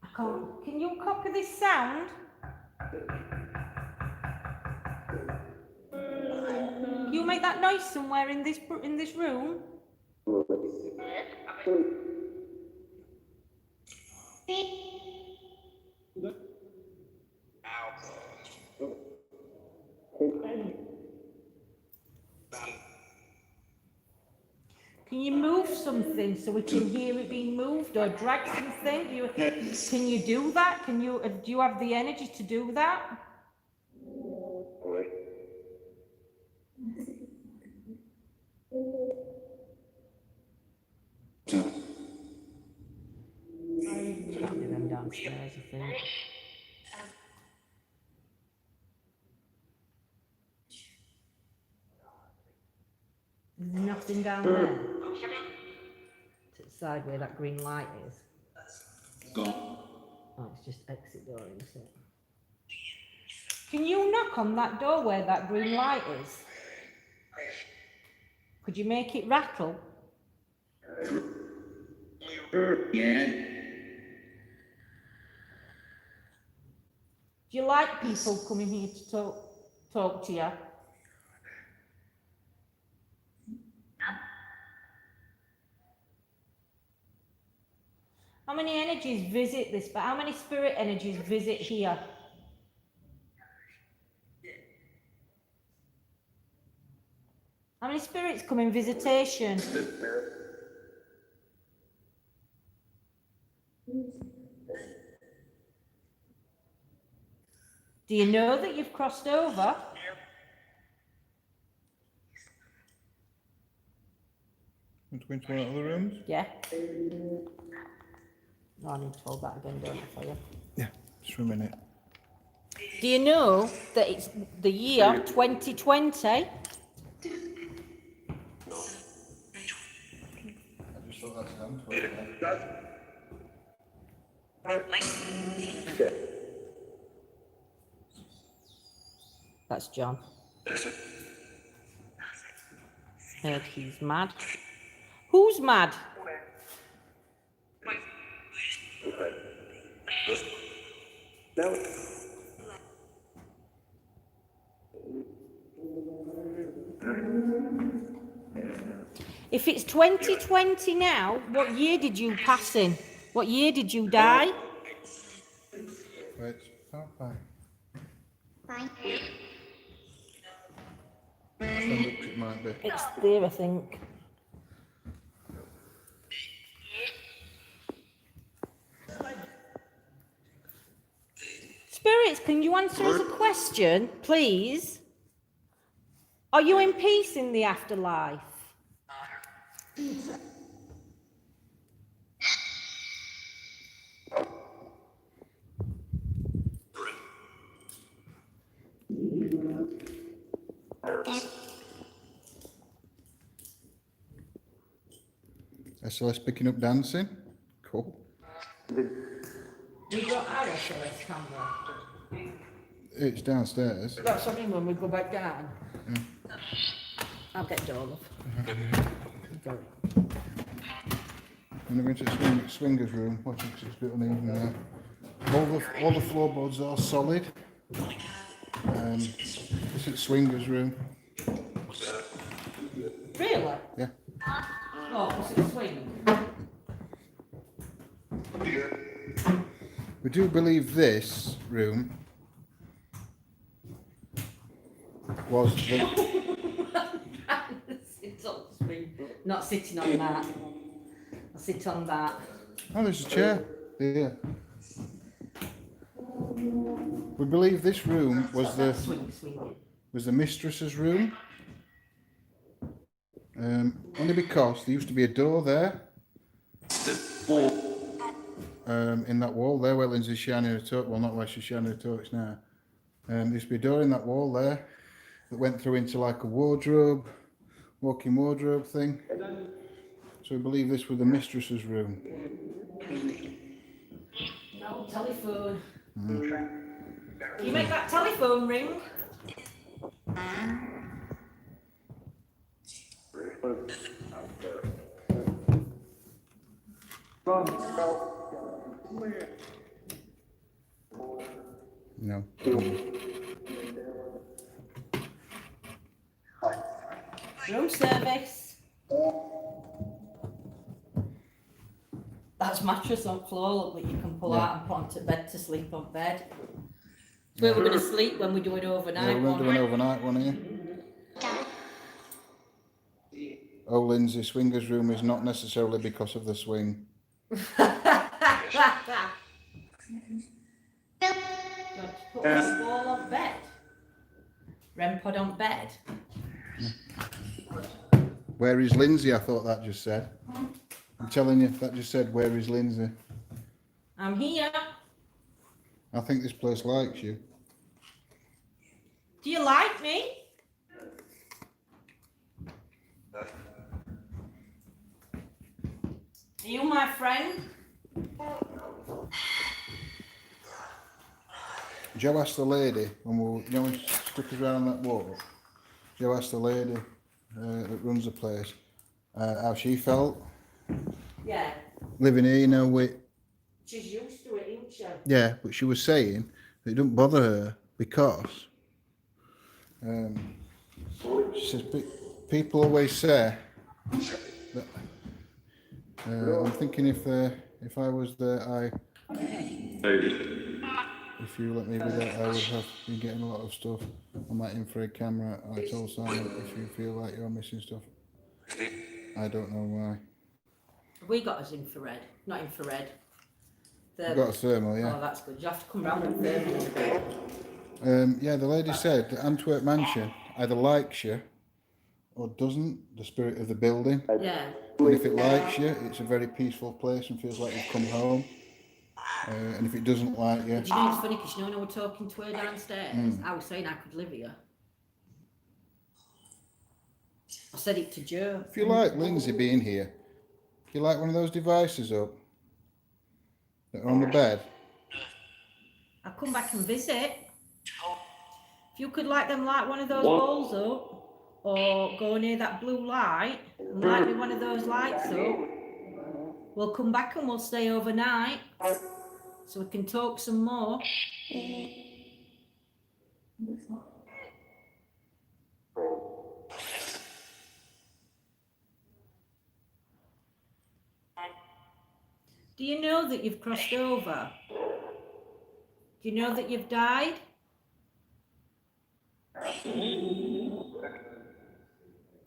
I can't. Can you copy this sound? Can you make that noise somewhere in this room? Can you move something so we can hear it being moved, or drag something? Can you do that? Do you have the energy to do that? Can't do them downstairs, I think. There's nothing down there. To the side where that green light is. Oh, it's just exit door, isn't it? Can you knock on that door where that green light is? Could you make it rattle? Yeah. Do you like people coming here to talk to you? How many energies visit this? But how many spirit energies visit here? How many spirits come in visitation? Do you know that you've crossed over? Want to go into one of the other rooms? Yeah. No, I need to hold that again, don't I, for you? Yeah, just for a minute. Do you know that it's the year 2020? I just thought that's done. That's John. Heard he's mad. Who's mad? If it's 2020 now, what year did you pass in? What year did you die? Wait, oh, fine. Stand up, it might be. It's there, I think. can you answer us a question, please? Are you in peace in the afterlife? SLS picking up dancing. Cool. We got our SLS camera. It's downstairs. That's something when we go back down. I'll get Dolph. I'm going to the swingers room, watching because it's a bit uneven there. All the floorboards are solid. This is swingers room. Really? Yeah. Oh, was it a swing? We do believe this room was the... Sit on the swing. Not sitting on that. I'll sit on that. Oh, there's a chair. Yeah. We believe this room was the mistress's room. Only because there used to be a door there. In that wall there where Lindsay's shining her torch. Well, not where she's shining her torch now. There used to be a door in that wall there that went through into like a wardrobe, walk-in wardrobe thing. So we believe this was the mistress's room. No, telephone. Can you make that telephone ring? No. Room service. That's mattress on floor that you can pull out and put onto bed to sleep on bed. It's where we're going to sleep when we do it overnight. Yeah, we're going to do an overnight one here. Oh, Lindsay, swingers room is not necessarily because of the swing. Put a ball on bed. REM pod on bed. Where is Lindsay? I thought that just said. I'm telling you, that just said, where is Lindsay? I'm here. I think this place likes you. Do you like me? Are you my friend? Joe asked the lady, when we stuck us around that wall, Joe asked the lady that runs the place how she felt. Yeah. Living here, you know, with... She's used to it, isn't she? Yeah, but she was saying that it don't bother her because... she says, people always say that... I'm thinking if I was there, if you let me be there, I would have been getting a lot of stuff on my infrared camera. I told Simon, if you feel like you're missing stuff, I don't know why. We got us infrared, not infrared. We've got a thermal, yeah. Oh, that's good. You have to come round and thermal in a bit. Yeah, the lady said that Antwerp Mansion either likes you or doesn't, the spirit of the building. Yeah. And if it likes you, it's a very peaceful place and feels like you've come home. And if it doesn't like you... But you know, it's funny because you know when I was talking to her downstairs, I was saying I could live here. I said it to Joe. If you like Lindsay being here, if you like one of those devices up that are on the bed, I'll come back and visit. If you could light one of those balls up, or go near that blue light and light me one of those lights up, we'll come back and we'll stay overnight so we can talk some more. Do you know that you've crossed over? Do you know that you've died?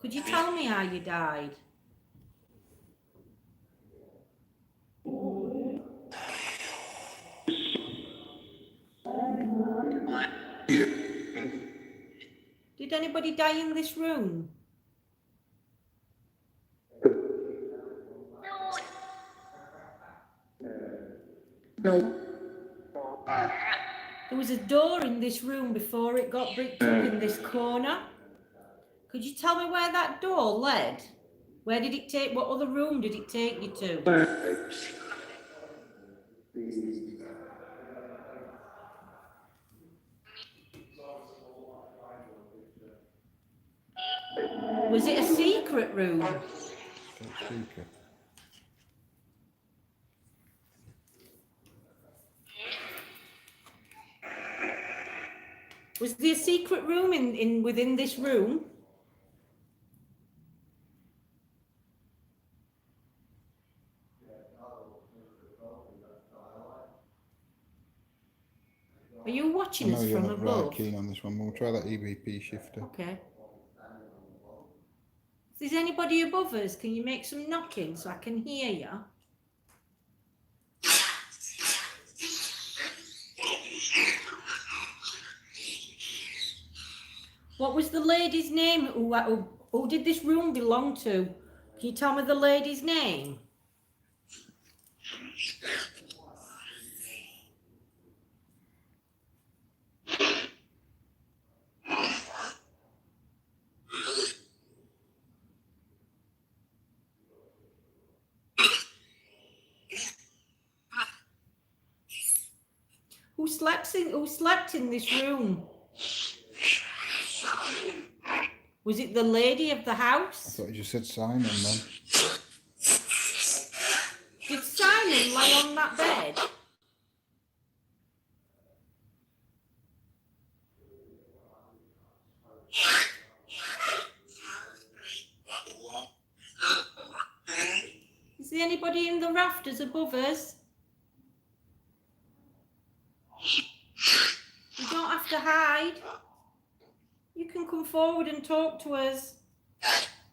Could you tell me how you died? Did anybody die in this room? No. There was a door in this room before it got bricked up in this corner. Could you tell me where that door led? Where did it take, what other room did it take you to? Was it a secret room? Don't speak. Was there a secret room within this room? Are you watching I know us you're from not above? right keen on this one. We'll try that EVP shifter. Okay. If there's anybody above us, can you make some knocking so I can hear you? What was the lady's name? Who did this room belong to? Can you tell me the lady's name? Who slept in this room? Was it the lady of the I house? thought you just said Simon then. Did Simon lie on that bed? Is there anybody in the rafters above us? You don't have to hide. You can come forward and talk to us.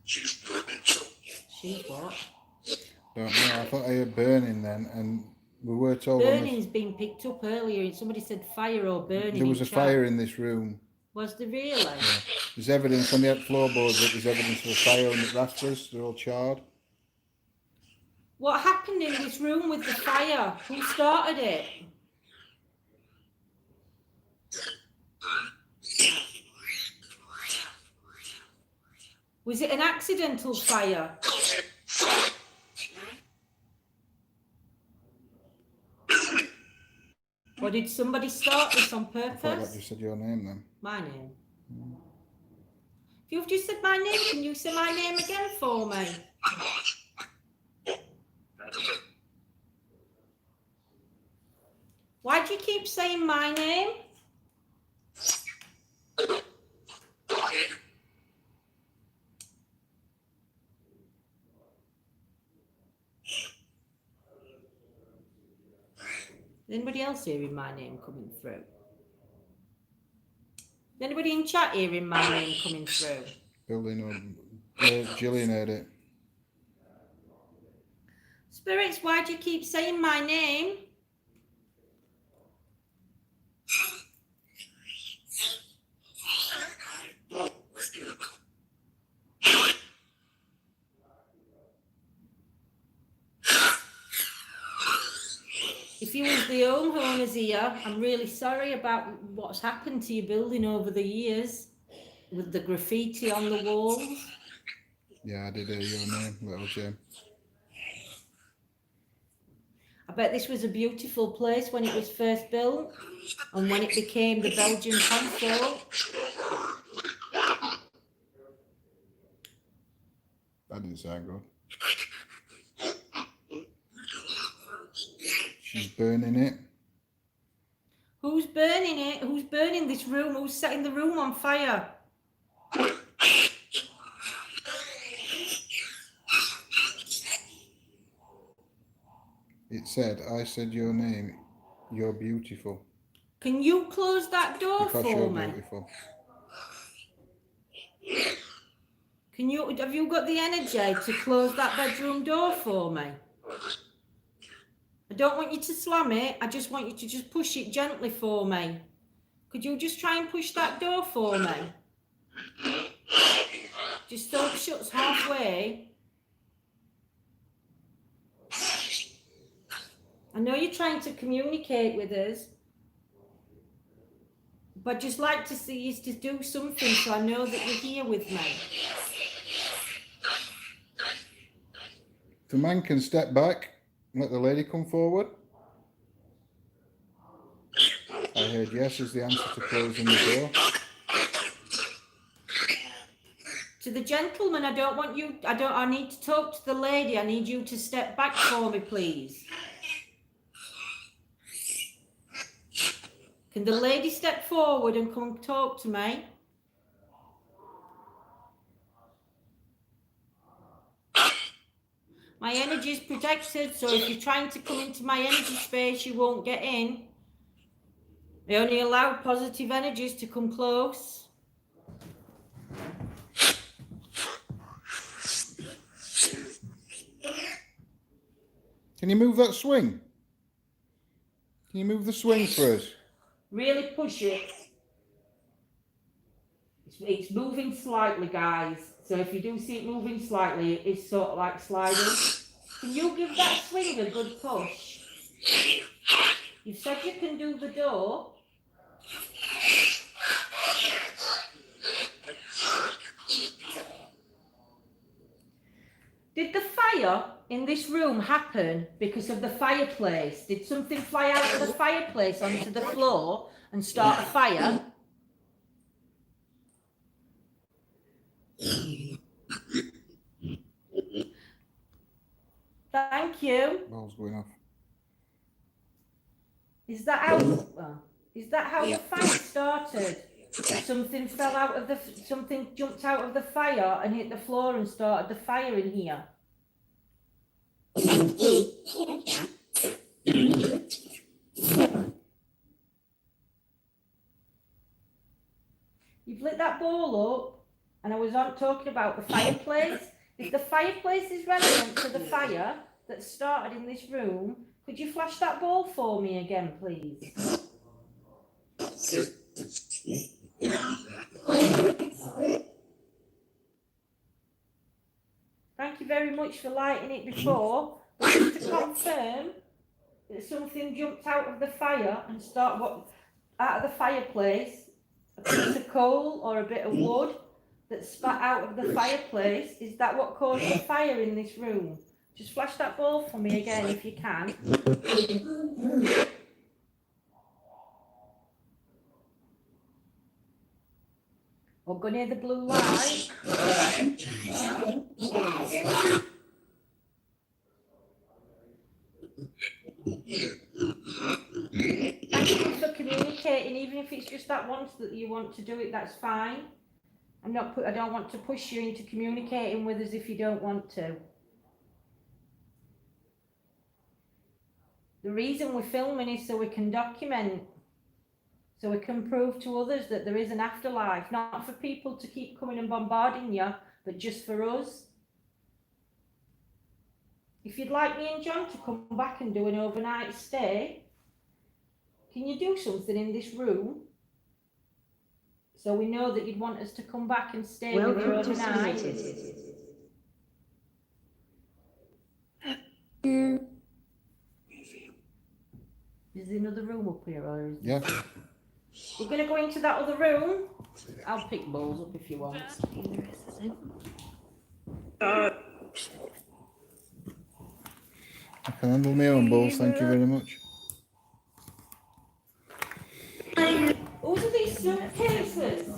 She's what? Don't know. I thought I heard burning then, and we were told on Burning's been picked up earlier. Somebody said fire or burning. there was a chat. fire in this room. Was there really? Yeah. There's evidence on the floorboards that there's evidence of a fire on the rafters. They're all charred. What happened in this room with the fire? Who started it? Was it an accidental fire? Or did somebody start this on I thought purpose? that just said your name then. My name. If you've just said my name, can you say my name again for me? Why do you keep saying my name? Is anybody else hearing my name coming through? Is anybody in chat hearing my name coming through? Building Gillian heard it. Spirits, why do you keep saying my name? If you was the homeowners here, I'm really sorry about what's happened to your building over the years with the graffiti on the walls. Yeah, I did hear your name, little Jim. I bet this was a beautiful place when it was first built and when it became the Belgian consul. That didn't sound good. She's burning it. Who's burning it? Who's burning this room? Who's setting the room on fire? It said, I said your name. You're beautiful. Can you close that door Because for you're me? beautiful. Can you? Have you got the energy to close that bedroom door for me? I don't want you to slam it. I just want you to just push it gently for me. Could you just try and push that door for me? Just so it shuts halfway. I know you're trying to communicate with us, but I'd just like to see you to do something so I know that you're here with me. If the man can step back and let the lady come forward. I heard yes is the answer to closing the door. To the gentleman, I don't want you, I need to talk to the lady. I need you to step back for me, please. Can the lady step forward and come and talk to me? My energy is protected, so if you're trying to come into my energy space, you won't get in. I only allow positive energies to come close. Can you move that swing? Can you move the swing for us? Really push it. It's moving slightly, guys. So if you do see it moving slightly, it's sort of like sliding. Can you give that swing a good push? You've said you can do the door. Did the fire in this room happen because of the fireplace? Did something fly out of the fireplace onto the floor and start a fire? Thank you. Ball's going off. Is that how the fire started? Something fell out of the, something jumped out of the fire and hit the floor and started the fire in here. You've lit that ball up, and I was on talking about the fireplace. If the fireplace is relevant to the fire that started in this room, could you flash that ball for me again, please? Thank you very much for lighting it before. But just to confirm that something jumped out of the fire and started out of the fireplace, a piece of coal or a bit of wood that spat out of the fireplace. Is that what caused the fire in this room? Just flash that ball for me again if you can. We'll go near the blue light. Thank you for communicating, even if it's just that once that you want to do it, that's fine. I don't want to push you into communicating with us if you don't want to. The reason we're filming is so we can document, so we can prove to others that there is an afterlife, not for people to keep coming and bombarding you, but just for us. If you'd like me and John to come back and do an overnight stay, can you do something in this room? So we know that you'd want us to come back and stay with you overnight. Is there another room up here, or is Yeah. We're going to go into that other room. I'll pick balls up if you want. I can handle my own balls, thank you very much. Whose are these suitcases?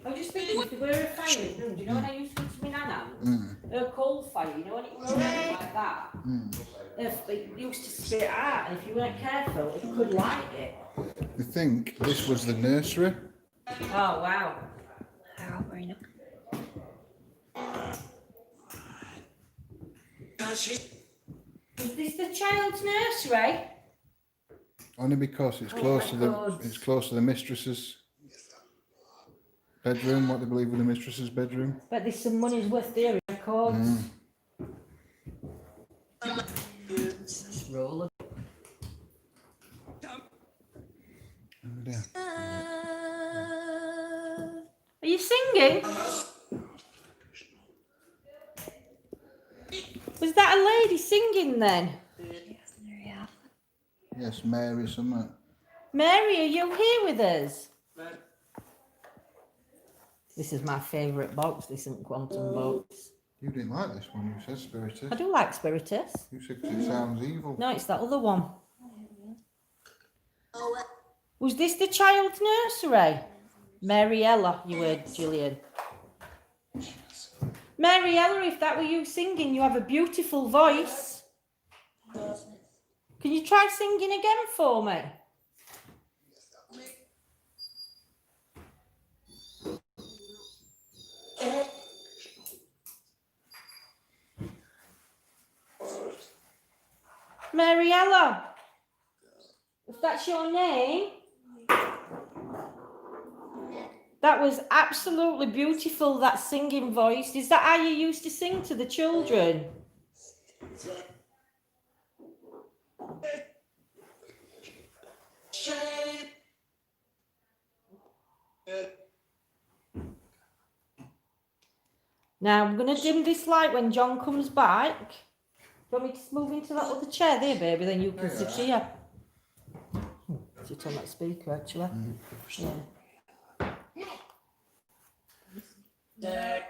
I was just thinking, if there were a fire in the room, do you know when I used to go to my nana? A coal fire, you know, when it was around like that? It used to spit out, and if you weren't careful, it could light it. I think this was the nursery. Oh, wow. Is this the child's nursery? Only because it's close to the mistress's bedroom, what they believe was the mistress's bedroom. But there's some money's worth there in records. Roll it. dear. Are you singing? Was that a lady singing then? Yes, Mary something. Mary, are you here with us? This is my favourite box, this isn't Quantum box. You didn't like this one, you said, Spiritus. I do like Spiritus. You said 'cause it sounds evil. No, it's that other one. Was this the child's nursery? Mariella, you heard, Gillian. Mariella, if that were you singing, you have a beautiful voice. Can you try singing again for me? Mariella, if that's your name, that was absolutely beautiful, that singing voice. Is that how you used to sing to the children? Now I'm going to dim this light when John comes back. Do you want me to move into that other chair there, baby? Then you can sit here. Sit on that speaker, actually. Yeah.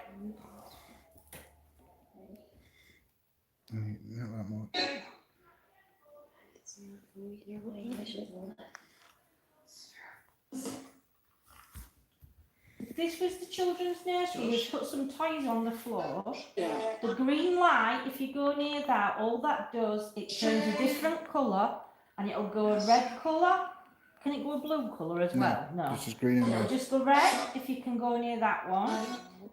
Not that much. This was the children's nursery. We've put some toys on the floor. The green light, if you go near that, all that does, it turns a different colour and it'll go a red colour. Can it go a blue colour as well? No. This is green and It'll red. just go red if you can go near that one.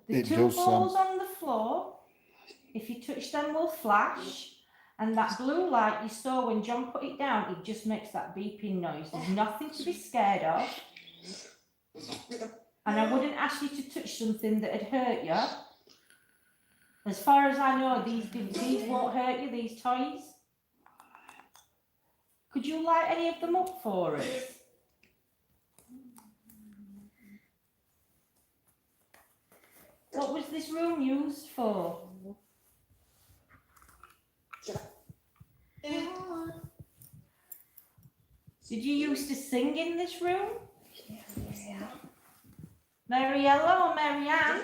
The It two does, balls on the floor, if you touch them, will flash. And that blue light you saw when John put it down, it just makes that beeping noise. There's nothing to be scared of. And I wouldn't ask you to touch something that had hurt you. As far as I know, these won't hurt you, these toys. Could you light any of them up for us? What was this room used for? Did you used to sing in this room? Mariella or Marianne?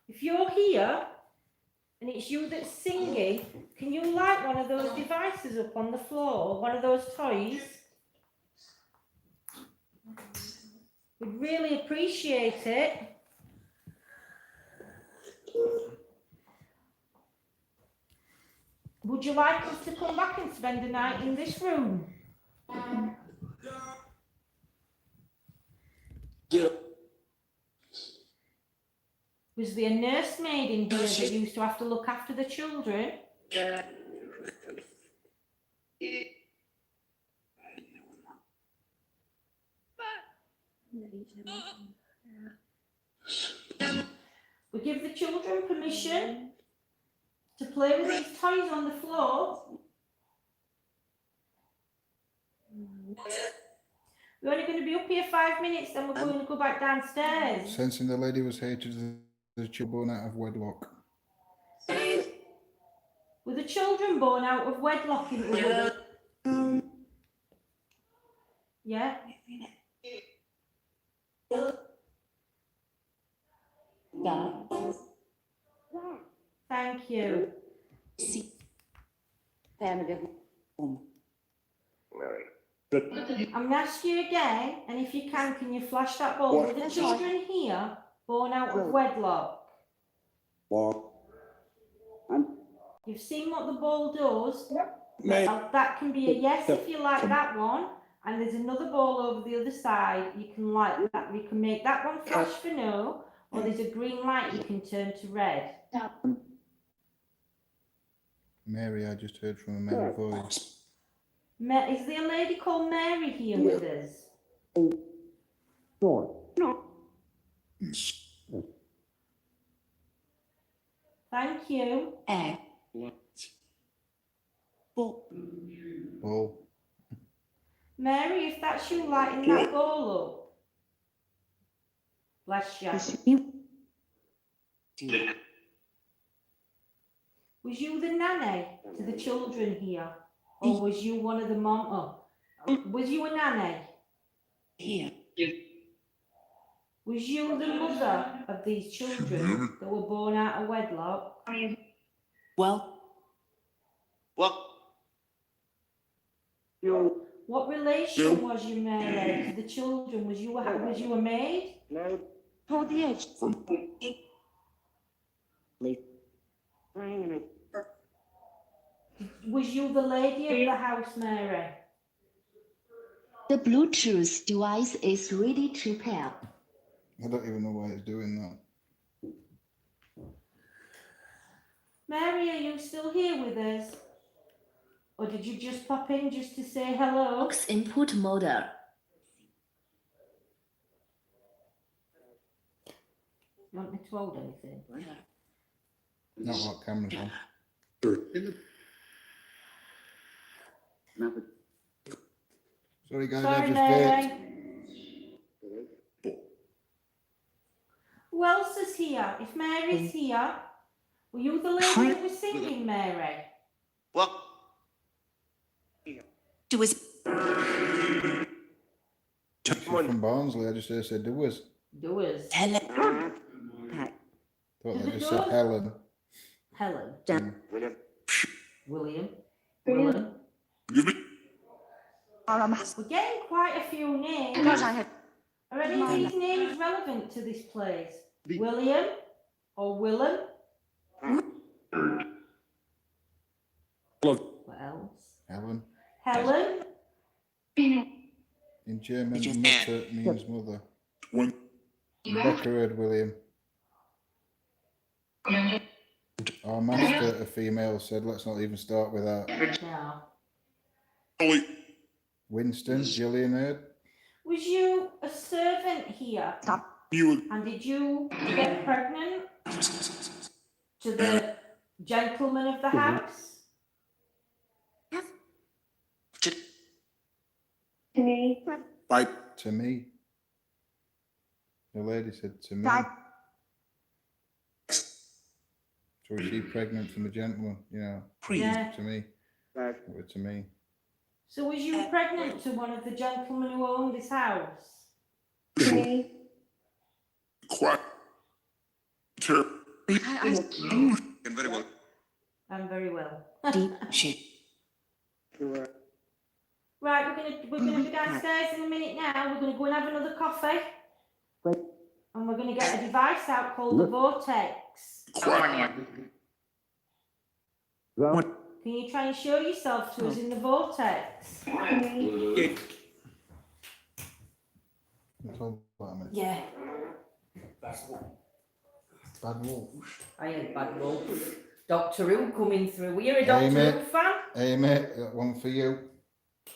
If you're here and it's you that's singing, can you light one of those devices up on the floor, one of those toys? We'd really appreciate it. Would you like us to come back and spend the night in this room? Was there a nursemaid in here that used to have to look after the children? We give the children permission to play with these toys on the floor. We're only going to be up here 5 minutes, then we're going to go back downstairs. Sensing the lady was hated as the child born out of wedlock. Were the children born out of wedlock in England? Yeah? Thank you. I'm going to ask you again, and if you can you flash that ball? Were the children here born out of wedlock? You've seen what the ball does. That can be a yes if you like that one. And there's another ball over the other side. You can like that. You can make that one flash for no, or there's a green light you can turn to red. Mary, I just heard from a Mary voice. Is there a lady called Mary here with us? Thank you. Ball. Mary, if that's you lighting that bowl up. Bless you. Was you the nanny to the children here? Or was you one of the was you a nanny? Here. Was you the mother of these children that were born out of wedlock? Well, What relation was you, Mary, to the children? Was you a maid? hold the edge. Was you the lady of the house, Mary? The Bluetooth device is ready to pair. I don't even know why it's doing that. Mary, are you still here with us? Or did you just pop in just to say hello? Box input model. You want me to hold anything? Not what camera's on. Sorry guys, I Sorry, just Mary. baked. Who else is here? If Mary's here, were you the lady that was singing, Mary? Do as She's from Barnsley, I just heard said there was. Doers. Helen. Thought Is they it just said yours? Helen. Helen. William. We're getting quite a few names. Because I had Are any of these names relevant to this place? William or Willem? What else? Helen. Helen? In German, mutter means mother. Rebecca heard William. Our master, a female, said, let's not even start with that. No. Winston, Gillian heard. Was you a servant here? And did you get pregnant to the gentleman of the house? To me. The lady said to me. So was she pregnant from the gentleman? You know, Yeah. to me. It was to me. So was you pregnant to one of the gentlemen who owned this house? I'm very well. deep shit. Right, we're gonna be downstairs in a minute now. We're gonna go and have another coffee. And we're gonna get a device out called the Vortex. Can you try and show yourself to us in the Vortex? Hold on a minute. Yeah. Bad wolf. I had Bad Wolf. Doctor Who coming through. Were you a Doctor mate. Who fan? Hey mate, that one for you.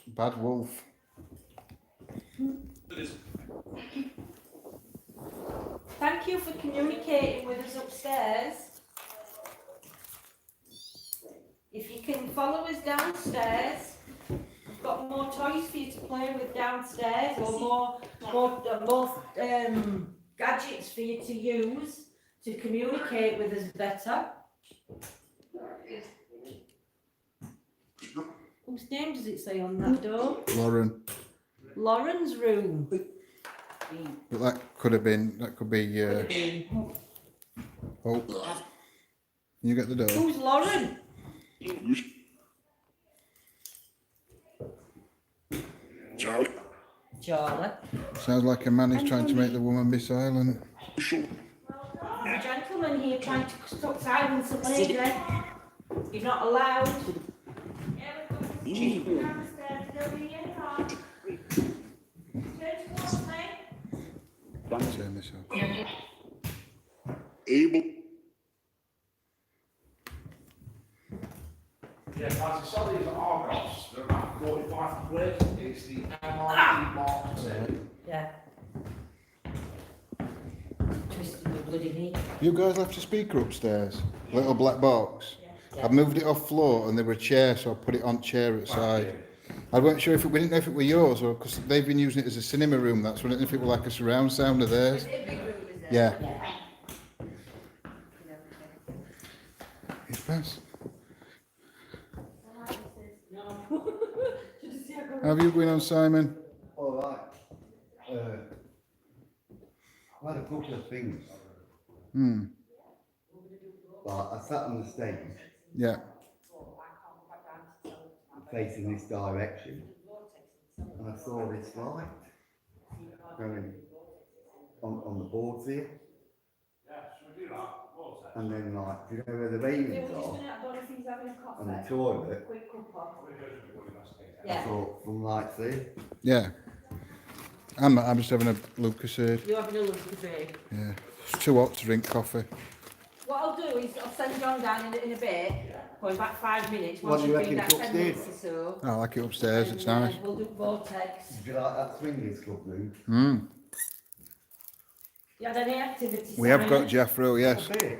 Bad wolf. Thank you for communicating with us upstairs. If you can follow us downstairs, we've got more toys for you to play with downstairs, or more gadgets for you to use to communicate with us better. Whose name does it say on that door? Lauren. Lauren's room. But that could be Hope. You get the door. Who's Lauren? Charlie. Sounds like a man who's trying to make the woman be silent. There's a gentleman here trying to stop silence a lady. You're not allowed. Downstairs, don't be in hard. Turn towards me. Turn this off. Yeah, as I saw these Argos, they're about 45 quid. It's the M.I.T. Mark II. Yeah. Twisted my bloody knee. You guys left your speaker upstairs. Little black box. Yeah. I've moved it off floor and there were a chair, so I put it on chair at side. I weren't sure if we didn't know if it were yours or because they've been using it as a cinema room. That's when I didn't know if it were like a surround sound of theirs. Yeah. It's best. How have you been on, Simon? All right. I had a couple of things. Like, I sat on the stage Yeah. facing this direction, and I saw this light going on the boards here. And then, like, you know where the railings are, and the toilet, I thought, from like there. Yeah. I'm just having a Lucasade. You're having a look at me. Yeah. It's too hot to drink coffee. What I'll do is I'll send John down in a bit, for about 5 minutes. What Once do you you've been reckon, that 10 upstairs? minutes or so. I like it upstairs, it's nice. We'll do vortex. Did you like that swingers club room? You had any activity? We have got Simon? Jeffro, yes. I did.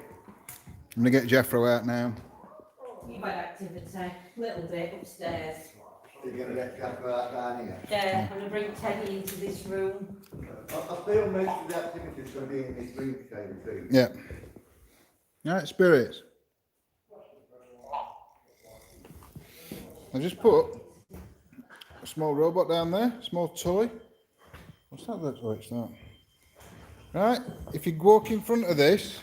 I'm going to get Jeffro out now. You've had activity, little bit upstairs. You're going to get Jacko out down here. Yeah, I'm going to bring Teddy into this room. I feel most of the activities going to be in this room today too. Yeah. All right, spirits. I just put a small robot down there, small toy. What's that? Oh, it's that. Right, if you walk in front of this,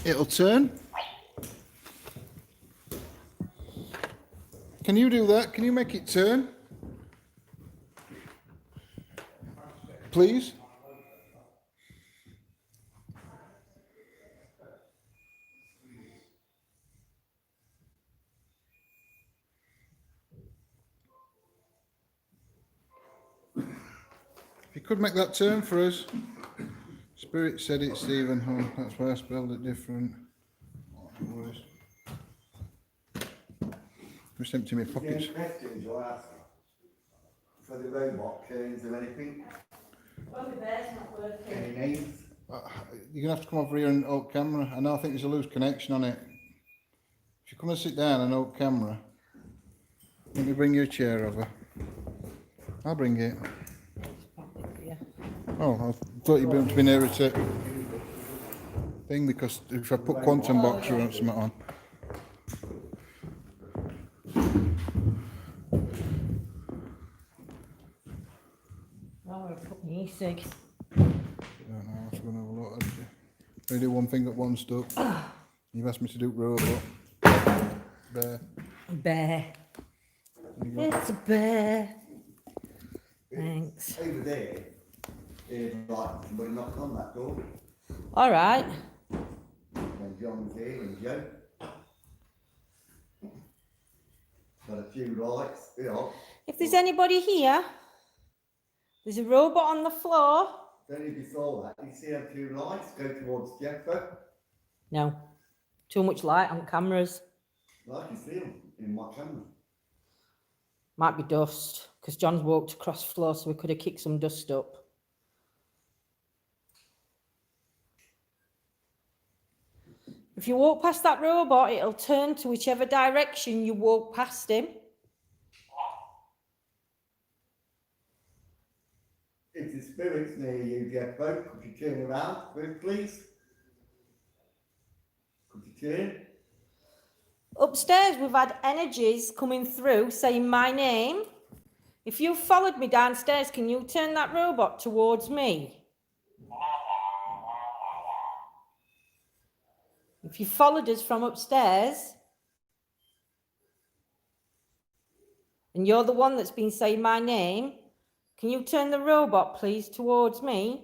it'll turn. Can you do that? Can you make it turn? Please? If you could make that turn for us. Spirit said it's Stephen Hunt, that's why I spelled it different. No worries. Just empty my pockets. Any questions you're asking? For the robot turns or anything? Well, the bear's not working. Any names? You're going to have to come over here and oak camera. I know I think there's a loose connection on it. If you come and sit down and oak camera, let me bring your chair over. I'll bring it. Oh, I thought you'd been near it thing because if I put quantum box or something on. Oh, we're putting e-cig. I don't know, I'm going to have a look. I do one thing at once, stuff. You've asked me to do robot. Bear. Bear. It's a bear. Thanks. Over there, is like somebody knocked on that door. All right. And John's here and Joe. Got a few lights, you know. If there's anybody here, there's a robot on the floor. Then if you saw that, you see them two lights go towards Jeffo. No. Too much light on cameras. Well, I can see them in my camera. Might be dust, because John's walked across the floor, so we could have kicked some dust up. If you walk past that robot, it'll turn to whichever direction you walk past him. If the spirit's near you, Jeffo, could you turn around first, please? Could you turn? Upstairs, we've had energies coming through saying my name. If you followed me downstairs, can you turn that robot towards me? If you followed us from upstairs, and you're the one that's been saying my name, can you turn the robot, please, towards me?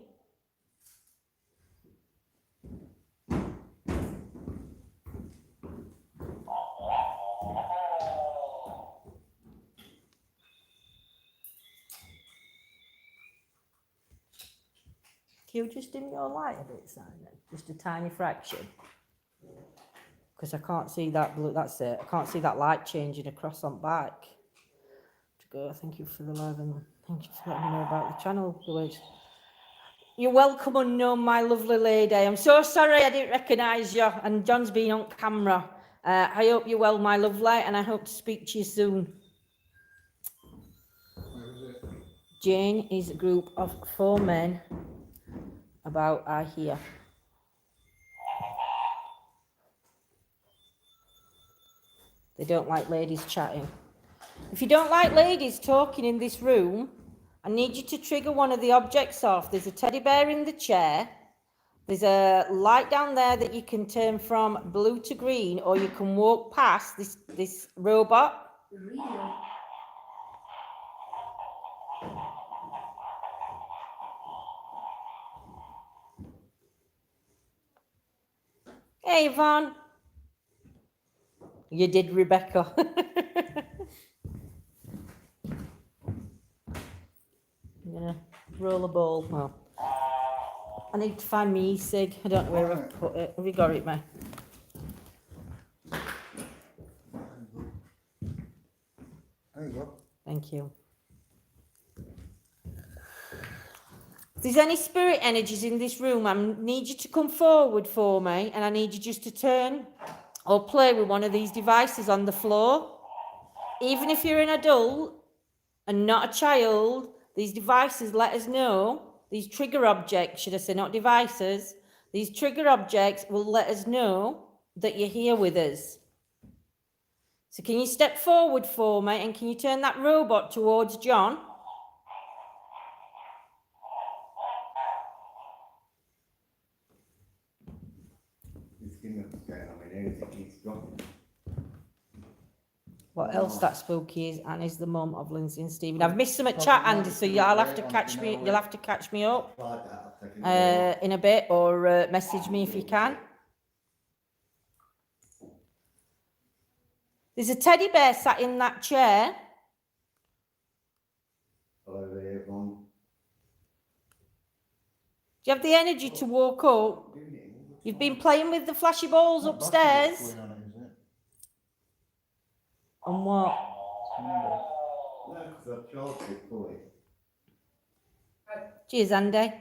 Can you just dim your light a bit, Simon? Just a tiny fraction. Because I can't see that blue, that's it. I can't see that light changing across on back. To go, thank you for the love and thank you for letting me know about the channel, Bewitched. You're welcome, unknown, my lovely lady. I'm so sorry I didn't recognise you. And John's been on camera. I hope you're well, my lovely, and I hope to speak to you soon. Jayne is a group of 4 men about I hear. They don't like ladies chatting. If you don't like ladies talking in this room, I need you to trigger one of the objects off. There's a teddy bear in the chair. There's a light down there that you can turn from blue to green, or you can walk past this robot. Hey, Yvonne. You did, Rebecca. I'm gonna roll a ball. Well, I need to find me e-cig. I don't know where I've put it. Have you got it, mate? There you go. Thank you. If there's any spirit energies in this room, I need you to come forward for me, and I need you just to turn or play with one of these devices on the floor. Even if you're an adult and not a child, these devices let us know, these trigger objects, should I say, not devices, these trigger objects will let us know that you're here with us. So can you step forward for me, and can you turn that robot towards John? What else that spooky is, and is the mum of Lindsay and Stephen. I've missed some at chat, Andy, so you'll have to catch me. You'll have to catch me up in a bit, or message me if you can. There's a teddy bear sat in that chair. Hello there, Yvonne. Do you have the energy to walk up? You've been playing with the flashy balls upstairs. And what? No, because I've charged it fully. Cheers, Andy.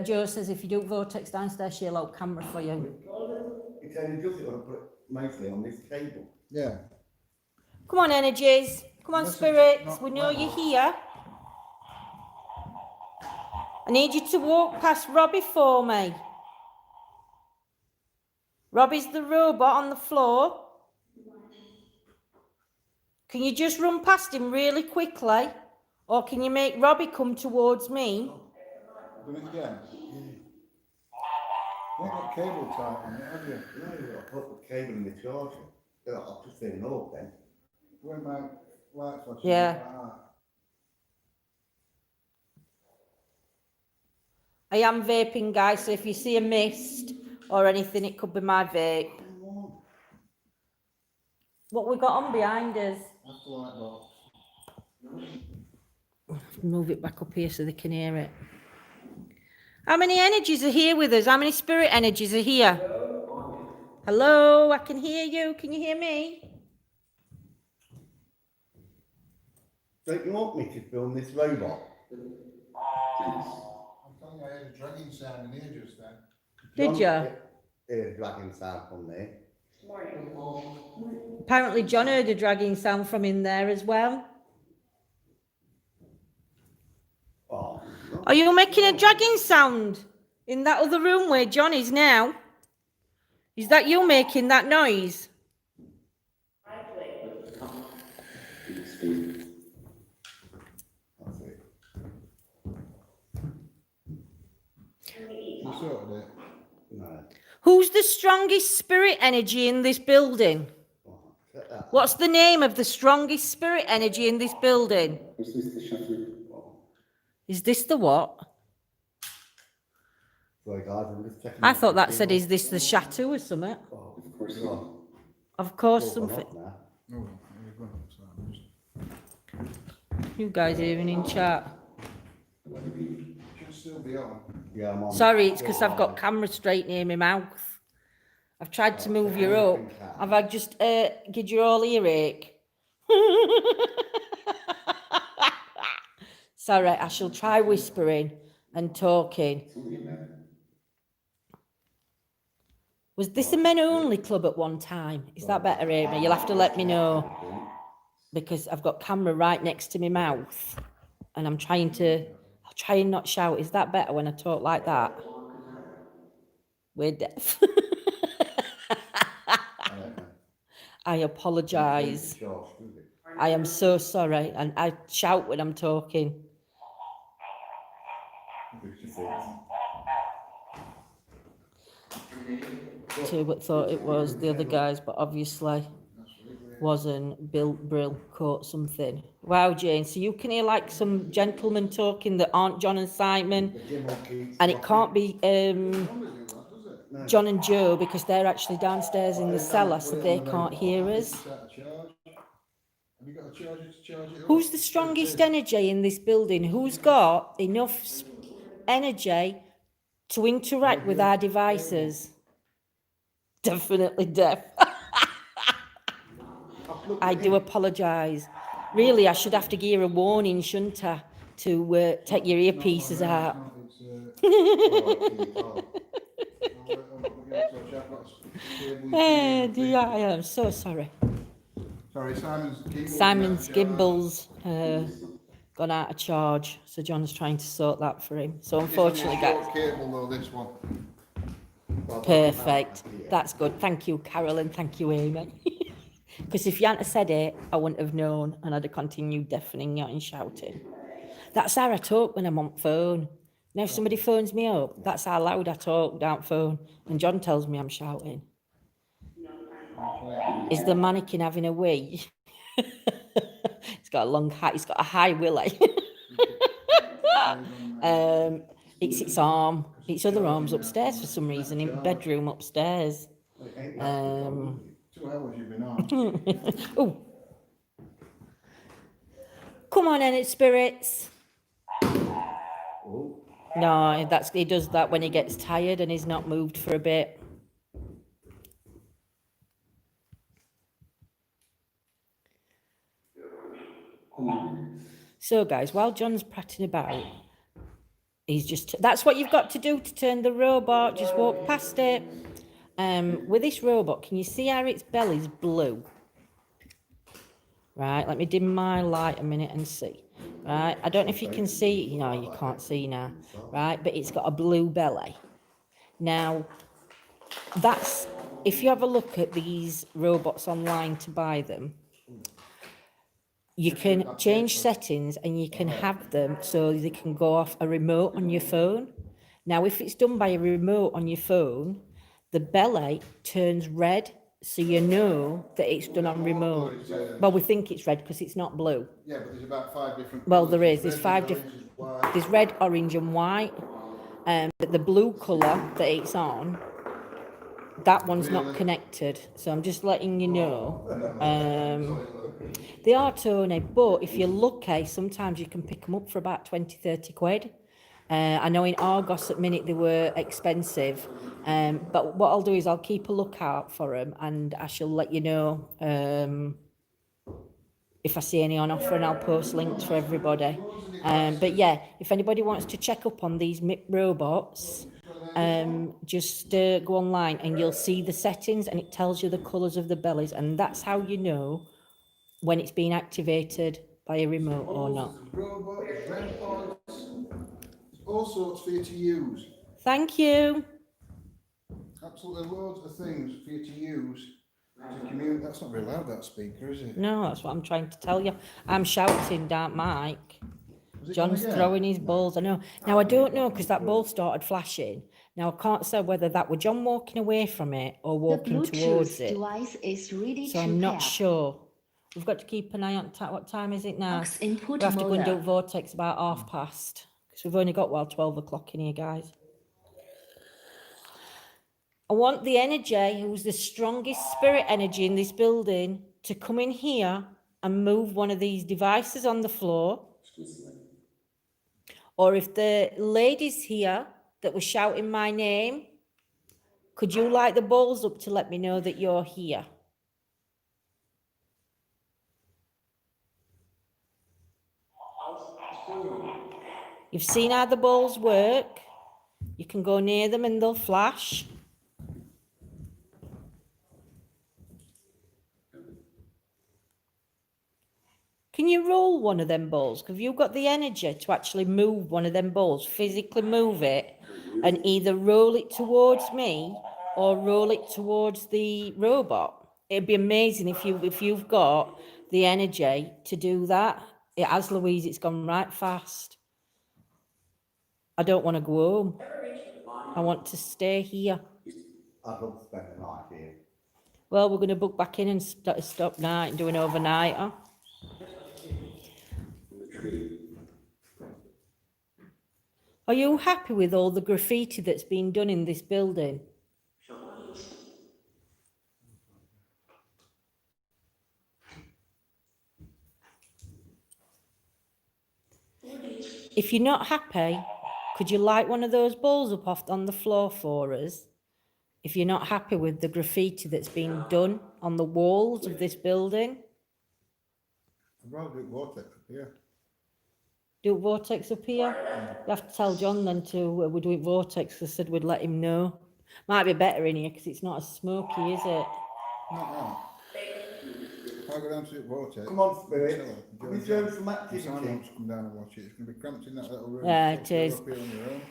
Joe says if you do vortex downstairs, she'll out camera for you. It's only just going to put it mostly on this table. Yeah. Come on, energies. Come on, spirits. We know you're here. I need you to walk past Robbie for me. Robbie's the robot on the floor. Can you just run past him really quickly? Or can you make Robbie come towards me? Do it again. You ain't got cable tight on it, have you? No, I put the cable in the charger. I've just seen an off then. Where my light flash? Yeah. I am vaping, guys, so if you see a mist or anything, it could be my vape. What we got on behind us? Afterlife box. Move it back up here so they can hear it. How many energies are here with us? How many spirit energies are here? Hello, I can hear you. Can you hear me? Don't you want me to film this robot? I'm telling you, I heard a dragging sound in here just then. Did you? Hear a dragging sound from there. Apparently John heard a dragging sound from in there as well. Oh, Are you making a dragging sound in that other room where John is now? Is that you making that noise? that's it. You sorted it? No. Who's the strongest spirit energy in this building? Oh, shut that. What's the name of the strongest spirit energy in this building? Is this the what? Sorry guys, I'm just checking. I thought that said, is this the chateau or something? Oh, of course not. Of course, Well, something. not now. Oh, there you go. You guys are even in chat. Should still be on. Yeah, I'm on. Sorry, it's because I've got camera straight near my mouth. I've tried to move you up. Have I just give you all earache? Sorry, I shall try whispering and talking. Was this a men only club at one time? Is that better, Amy? You'll have to let me know, because I've got camera right next to my mouth and I'll try and not shout. Is that better when I talk like that? We're deaf. I apologise. I am so sorry, and I shout when I'm talking. Too, but thought it was the other guys, but obviously wasn't. Bill Brill caught something. Wow, Jane, so you can hear like some gentlemen talking that aren't John and Simon, and it can't be John and Joe, because they're actually downstairs in the cellar, so they can't hear us. Who's the strongest energy in this building? Who's got enough energy to interact with our devices? Definitely deaf. I do apologise. Really, I should have to give you a warning, shouldn't I, to take your earpieces out. Dear, I am so sorry. Sorry, Simon's gimbal's gone out of charge, so John's trying to sort that for him. So unfortunately, guys. Cable though, this one. Perfect. That's good. Thank you, Carolyn. Thank you, Amy. Because if you hadn't said it, I wouldn't have known, and I'd have continued deafening you and shouting. That's how I talk when I'm on phone. Now, if somebody phones me up, that's how loud I talk down phone, and John tells me I'm shouting. Is the mannequin having a wee? It's got a long hat. It's got a high willy. It's its arm. Its other arm's upstairs for some reason, in bedroom upstairs. 2 hours you've been on. Oh, come on, Enid spirits. No, he does that when he gets tired and he's not moved for a bit. So, guys, while John's prattling about, that's what you've got to do to turn the robot. Just walk past it. With this robot, can you see how its belly's blue? Right, let me dim my light a minute and see. Right, I don't know if you can see. No, you can't see now. Right, but it's got a blue belly. Now, if you have a look at these robots online to buy them, you can change settings and you can have them so they can go off a remote on your phone. Now, if it's done by a remote on your phone, the belly turns red, so you know that it's done on remote. Well, we think it's red because it's not blue. Yeah, but there's about 5 different. Well, there is. There's 5 different. There's red, orange, and white. But the blue colour that it's on, that one's not connected. So I'm just letting you know. They are Tony, but if you're lucky, sometimes you can pick them up for about 20, 30 quid. I know in Argos at minute they were expensive, but what I'll do is I'll keep a lookout for them and I shall let you know if I see any on offer, and I'll post links for everybody. But yeah, if anybody wants to check up on these MIP robots, just go online and you'll see the settings and it tells you the colours of the bellies, and that's how you know when it's been activated by a remote or not. All sorts for you to use. Thank you. Absolutely loads of things for you to use to communicate. That's not very loud, that speaker, is it? No, that's what I'm trying to tell you. I'm shouting down Mike. John's throwing his balls. I know. Now, I don't know because that ball started flashing. Now, I can't say whether that was John walking away from it or walking towards it. Device is ready So to I'm not pair. sure. We've got to keep an eye on what time is it now? Box input We have to go and do motor. Vortex about 12:30. Because we've only got 12 o'clock in here, guys. I want the energy, who's the strongest spirit energy in this building, to come in here and move one of these devices on the floor. Or if the ladies here that were shouting my name, could you light the balls up to let me know that you're here? You've seen how the balls work. You can go near them and they'll flash. Can you roll one of them balls? Have you got the energy to actually move one of them balls, physically move it, and either roll it towards me or roll it towards the robot? It'd be amazing if you've got the energy to do that. It has, Louise. It's gone right fast. I don't want to go home. I want to stay here. I'd love to spend the night here. Well, we're going to book back in and stop night and do an overnighter. Are you happy with all the graffiti that's been done in this building? If you're not happy, could you light one of those balls up off on the floor for us? If you're not happy with the graffiti that's been done on the walls of this building? I'd rather do vortex up here. Do vortex up here? You have to tell John then to we're doing vortex. I said we'd let him know. Might be better in here because it's not as smoky, is it? Not now. If I go down to the vortex. Come on, Spirit. Cellar, Can we show some Simon activity? wants to come down and watch it. It's going to be cramped in that little room. Yeah, So it you're is. up here on your own.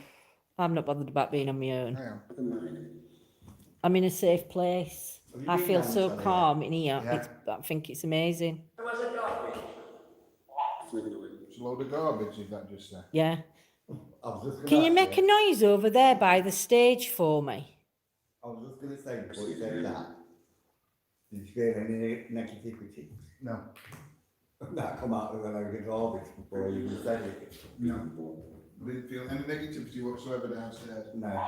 I'm not bothered about being on my own. I am. I'm in a safe place. Have you I been feel down so cellar? calm in here. Yeah. I think it's amazing. It's a load of garbage, is that just there? Yeah. I was just gonna Can you ask make a noise over there by the stage for me? I was just going to say before you said that, did you feel any negativity? No. That come out of a load of garbage before you even said it? No. I didn't feel any negativity whatsoever downstairs. No.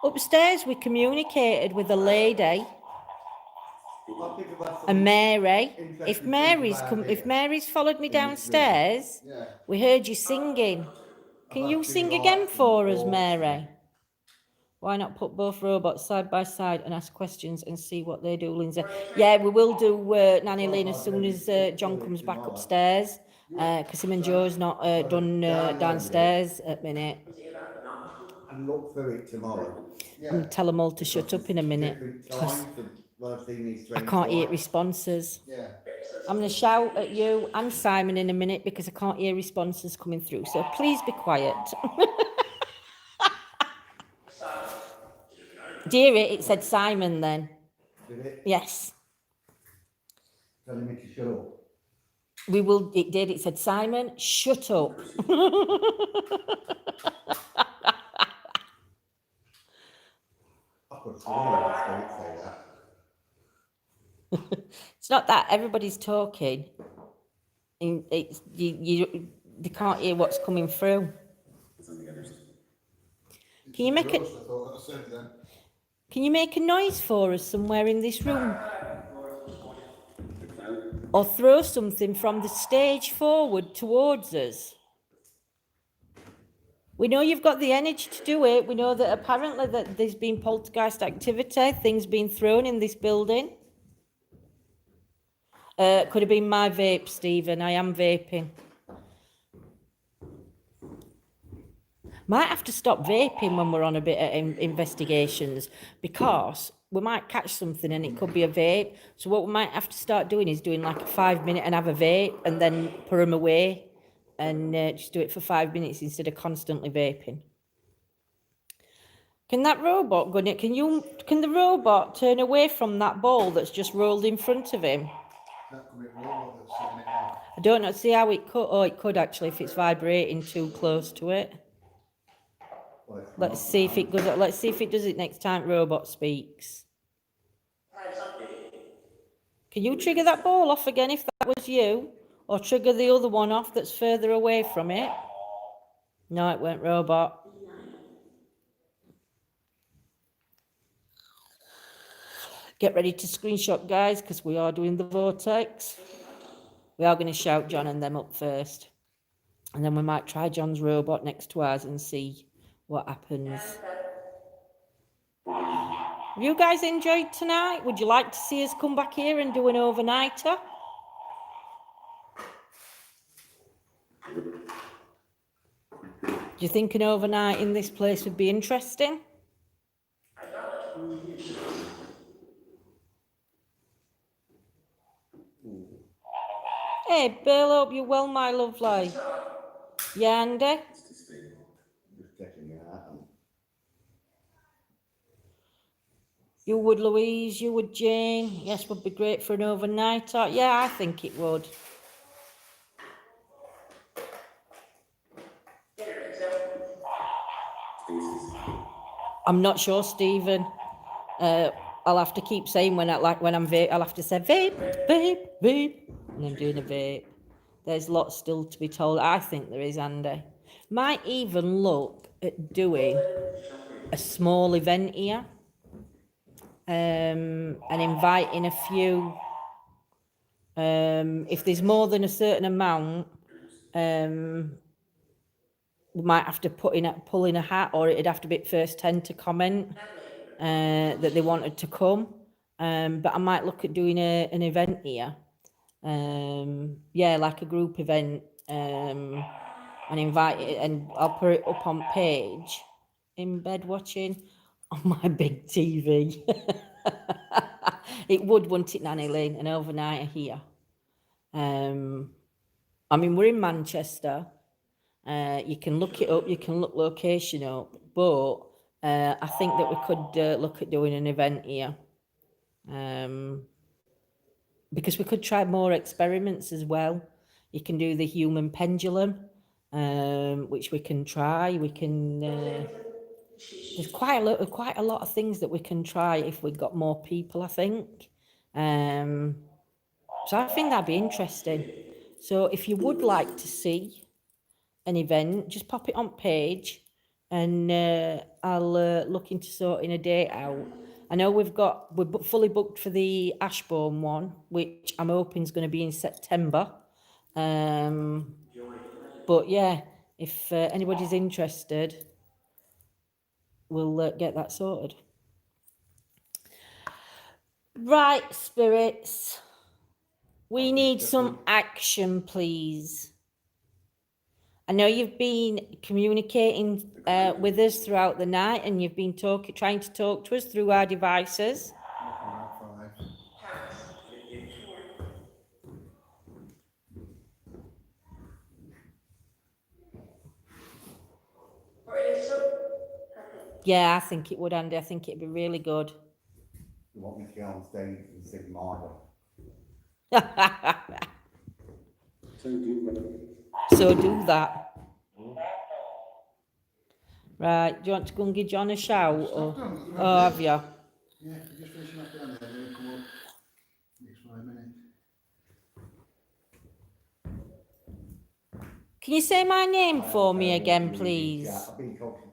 Upstairs, we communicated with a lady, I think about a Mary. interesting If things Mary's about come, here. if Mary's followed me In this room. downstairs, Yeah. we heard you singing. Can I've you actually sing liked again them for us, all. Mary? Why not put both robots side by side and ask questions and see what they do, Lindsay? Yeah, we will do Nanny Lynn as soon as John comes back upstairs, because him and Joe's not done downstairs at minute. And look through it tomorrow. And tell them all to shut up in a minute. Different times of when I've seen these I strange can't hear lights. responses. Yeah. I'm going to shout at you and Simon in a minute because I can't hear responses coming through. So please be quiet. Dearie, it said Simon then. Did it? Yes, Telling me to shut up. we will. It did. It said Simon, shut up. I could swear I Spirit say that. It's not that everybody's talking. It's they can't hear what's coming through. Can you make it? I thought I said then. Can you make a noise for us somewhere in this room? Or throw something from the stage forward towards us? We know you've got the energy to do it. We know that apparently that there's been poltergeist activity, things being thrown in this building. Could have been my vape, Stephen. I am vaping. Might have to stop vaping when we're on a bit of investigations because we might catch something and it could be a vape. So what we might have to start doing is doing like a 5 minute and have a vape and then put them away and just do it for 5 minutes instead of constantly vaping. Can that robot go? Can the robot turn away from that ball that's just rolled in front of him? That could be a robot that's sitting in there. I don't know. See how it could. Oh, it could actually if it's vibrating too close to it. Well, it's Let's see if it goes. Let's see if it does it next time robot speaks. Can you trigger that ball off again if that was you? Or trigger the other one off that's further away from it? No, it went robot. Get ready to screenshot, guys, because we are doing the vortex. We are going to shout John and them up first. And then we might try John's robot next to ours and see what happens. Have you guys enjoyed tonight? Would you like to see us come back here and do an overnighter? Do you think an overnight in this place would be interesting? Hey, Bill, hope you're well, my lovely. Yeah, Andy? Just checking it out. You would, Louise, you would, Jane. Yes, would be great for an overnighter. Yeah, I think it would. I'm not sure, Stephen. I'll have to keep saying when I'm vape, I'll have to say vape, vape, vape, and I'm doing a vape. There's lots still to be told. I think there is, Andy. Might even look at doing a small event here, and inviting a few. If there's more than a certain amount, we might have to pull in a hat, or it'd have to be first 10 to comment that they wanted to come. But I might look at doing an event here. Yeah, like a group event, and invite it, and I'll put it up on page, in bed watching on my big TV. It would, wouldn't it, Nanny Lane, an overnighter here. I mean, we're in Manchester. You can look it up, you can look location up, but I think that we could look at doing an event here. Because we could try more experiments as well. You can do the human pendulum, which we can try. We can. There's quite a lot of things that we can try if we got more people, I think. So I think that'd be interesting. So if you would like to see an event, just pop it on page, and I'll look into sorting a date out. I know we're fully booked for the Ashbourne one, which I'm hoping is going to be in September. But yeah, if anybody's interested, we'll get that sorted. Right, spirits. We need some action, please. I know you've been communicating with us throughout the night, and you've been trying to talk to us through our devices. Yeah, I think it would, Andy. I think it'd be really good. You want me to go on stage and sing Margaret? So do that. Right, do you want to go and give John a shout? Or have you? Yeah, just finishing up down there, we'll come up next 5 minutes. Can you say my name for me again, please? I've been talking.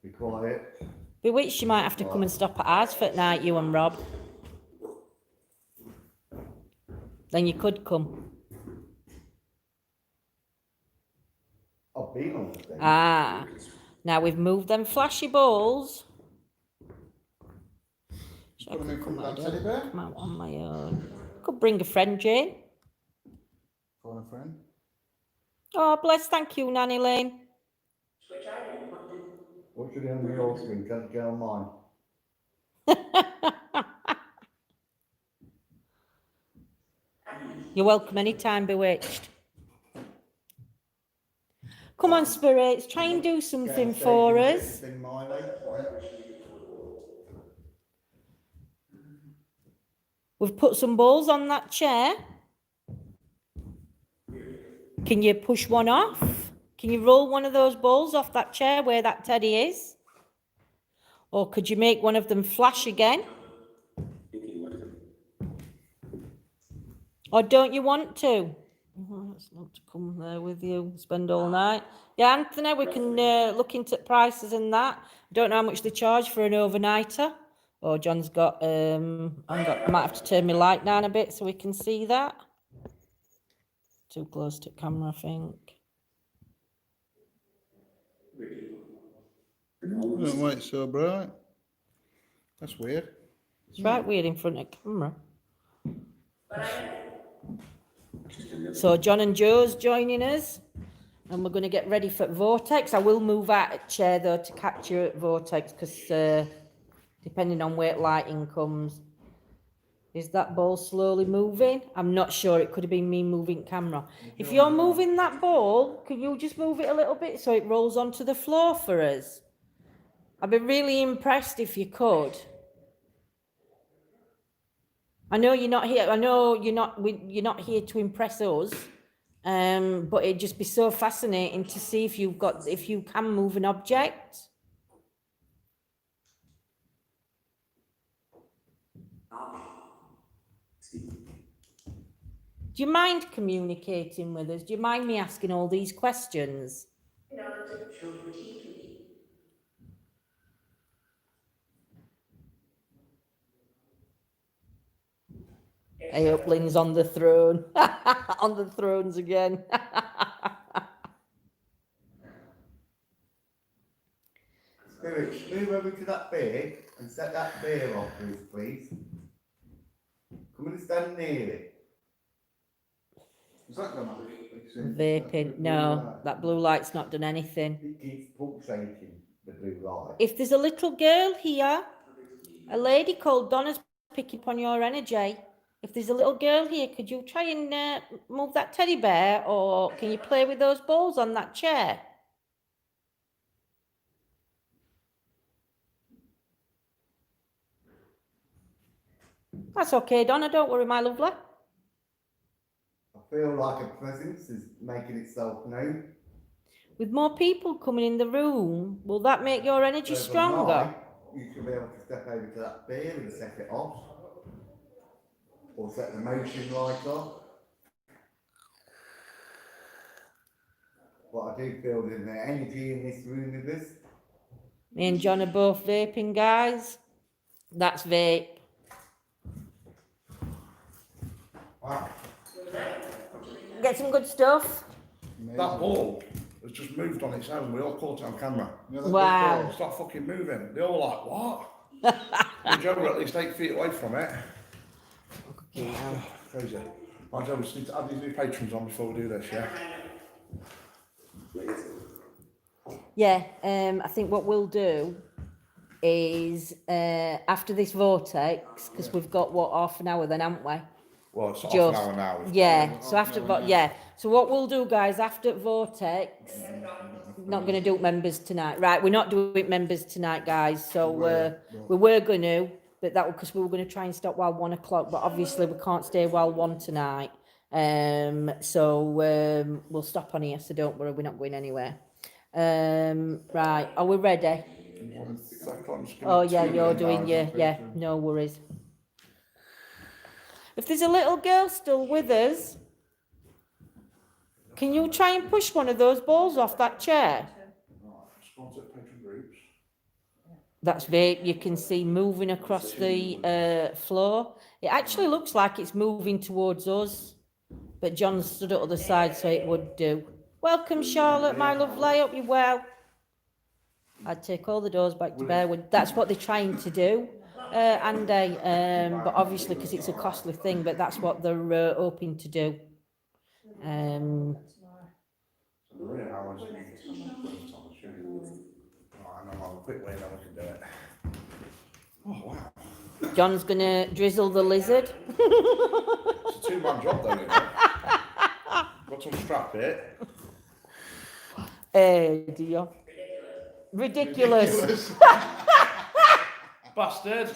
Be quiet. Bewitched, you might have to come and stop at ours for tonight, you and Rob. Then you could come. I've been on the thing. Ah, now we've moved them flashy balls. So I Put 'em in could front of that teddy bear. come out on my own. Could bring a friend, Jane. Phone a friend. Oh, bless, thank you, Nanny Lane. What should I do on your screen? Can't get on mine. You're welcome anytime, Bewitched. Come on, spirits, try and do something for us. Sing Miley. We've put some balls on that chair. Can you push one off? Can you roll one of those balls off that chair where that teddy is? Or could you make one of them flash again? Or don't you want to? Oh, that's not to come there with you, spend all night. Yeah, Anthony, we can look into prices and that. I don't know how much they charge for an overnighter. Oh, John's got, I might have to turn my light down a bit so we can see that. Too close to camera, I think. I don't know why it's so bright. That's weird. It's right weird in front of camera. So John and Joe's joining us, and we're going to get ready for Vortex. I will move out a chair though to catch you at Vortex, because depending on where lighting comes. Is that ball slowly moving? I'm not sure. It could have been me moving camera. If you're moving that ball, can you just move it a little bit so it rolls onto the floor for us? I'd be really impressed if you could. I know you're not here. I know you're not here to impress us. But it'd just be so fascinating to see if you can move an object. Do you mind communicating with us? Do you mind me asking all these questions? Hey, up Lynn's on the throne. On the thrones again. Spirit, move over to that bear and set that bear off for us, please. Come and stand near it. Is that gonna be? Vaping. No, that blue light's not done anything. It keeps pulsating the blue light. If there's a little girl here, a lady called Donna's picking up on your energy. If there's a little girl here, could you try and move that teddy bear, or can you play with those balls on that chair? That's okay, Donna, don't worry, my lovely. I feel like a presence is making itself known. With more people coming in the room, will that make your energy So stronger? tonight, you should be able to step over to that bear and set it off. Or set the motion light off. But I do feel there's an energy in this room with this. Me and John are both vaping, guys. That's vape. Wow. Get some good stuff. That ball has just moved on its own. We all caught it on camera. Wow. It's not fucking moving. They're all like, what? And Joe were at least 8 feet away from it. Crazy. Right, Joe, we just need to add these new patrons on before we do this, yeah? Yeah, I think what we'll do is after this vortex, because we've got half an hour then, haven't we? Well, it's half Just- an hour now. Yeah, so after so what we'll do, guys, after vortex, not going to do it members tonight, right? We're not doing members tonight, guys. So we were going to, but that was because we were going to try and stop while 1 o'clock. But obviously we can't stay while 1 tonight. So we'll stop on here. So don't worry, we're not going anywhere. Right, are we ready? Oh yeah, you're doing yeah. No worries. If there's a little girl still with us, can you try and push one of those balls off that chair? That's vape. You can see moving across the floor. It actually looks like it's moving towards us, but John stood at the other side, so it would do. Welcome, Charlotte, my lovely. Hope you're well. I'd take all the doors back to Bearwood. That's what they're trying to do, Andy. But obviously, because it's a costly thing, but that's what they're hoping to do. Quick way now we can do it. Oh wow. John's gonna drizzle the lizard. It's a two-man job though, you know. Got to unstrap it. Dear. Ridiculous. Bastard.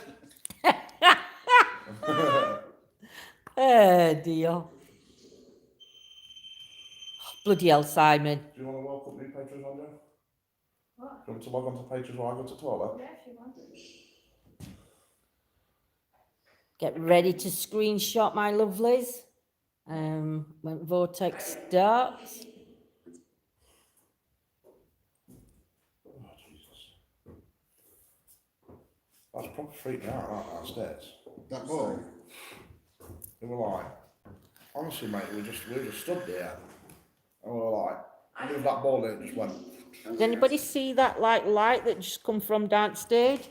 Dear. Bloody hell, Simon. Do you want to welcome new patrons on there? What? Do you want to log on to patrons while I go to the toilet? Yeah, if you want. Get ready to screenshot, my lovelies. When vortex starts. Oh, Jesus. That's probably freaking out, aren't they, downstairs? That ball? They were like, honestly, mate, we just stood there. And we were like, move that ball in, it just went. Did anybody see that light that just come from downstage?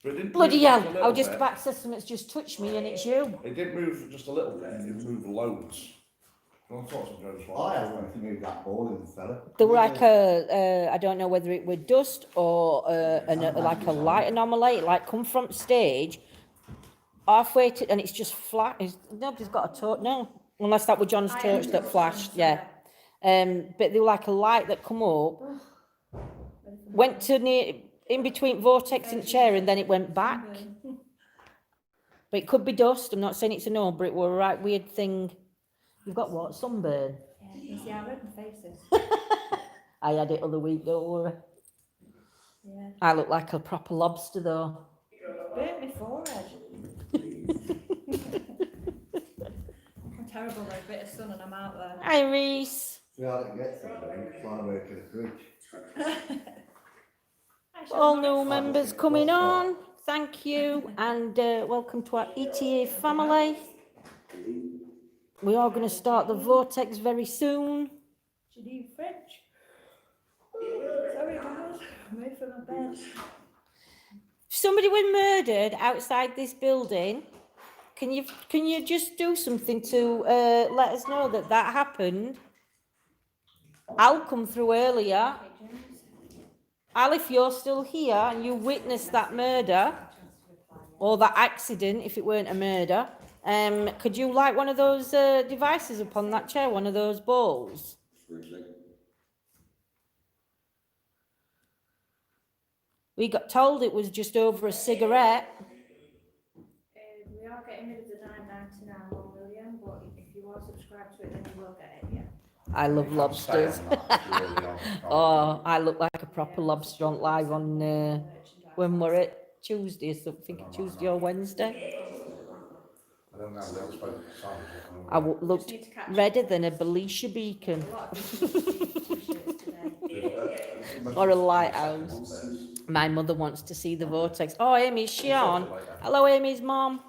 But it didn't Bloody move just hell, a I little was just bit. about to say something's just touched me and it's you. It didn't move just a little bit, it moved loads. Well, I thought something was I wrong. want to move that ball in the cellar. There were like I don't know whether it were dust or like a light anomaly, it like come from stage. halfway to, and it's just flat. Nobody's got a torch, no, unless that was John's torch that flashed, yeah. But they were like a light that come up, went to near, in between vortex and chair, and then it went back. But it could be dust. I'm not saying it's a no, but it were a right weird thing. You've got what? Sunburn? Yeah, you see how red my face is. I had it other week, don't worry. Yeah. I look like a proper lobster though. Burnt my forehead. I'm terrible though, bit of sun and I'm out there. Hi, Reese. See how it gets something, trying to work in the fridge. All new members coming on. Thank you. And welcome to our ETA family. We are going to start the vortex very soon. Do you need fridge? Sorry guys, I'm moving from my bed. If somebody was murdered outside this building, can you just do something to let us know that that happened? I'll come through earlier. Al, if you're still here and you witnessed that murder or that accident, if it weren't a murder, could you light one of those devices upon that chair, one of those balls? We got told it was just over a cigarette. We are getting rid of the £9.99 $1 million, but if you are subscribed to it, then you will get it, yeah. I love lobsters. Oh, I look like a proper lobster on live on when we're at Tuesday or something, Tuesday or Wednesday. I don't know, they all spoke to Simon. I looked redder than a Belisha beacon or a lighthouse. My mother wants to see the vortex. Oh, Amy, is she on? Hello, Amy's mom.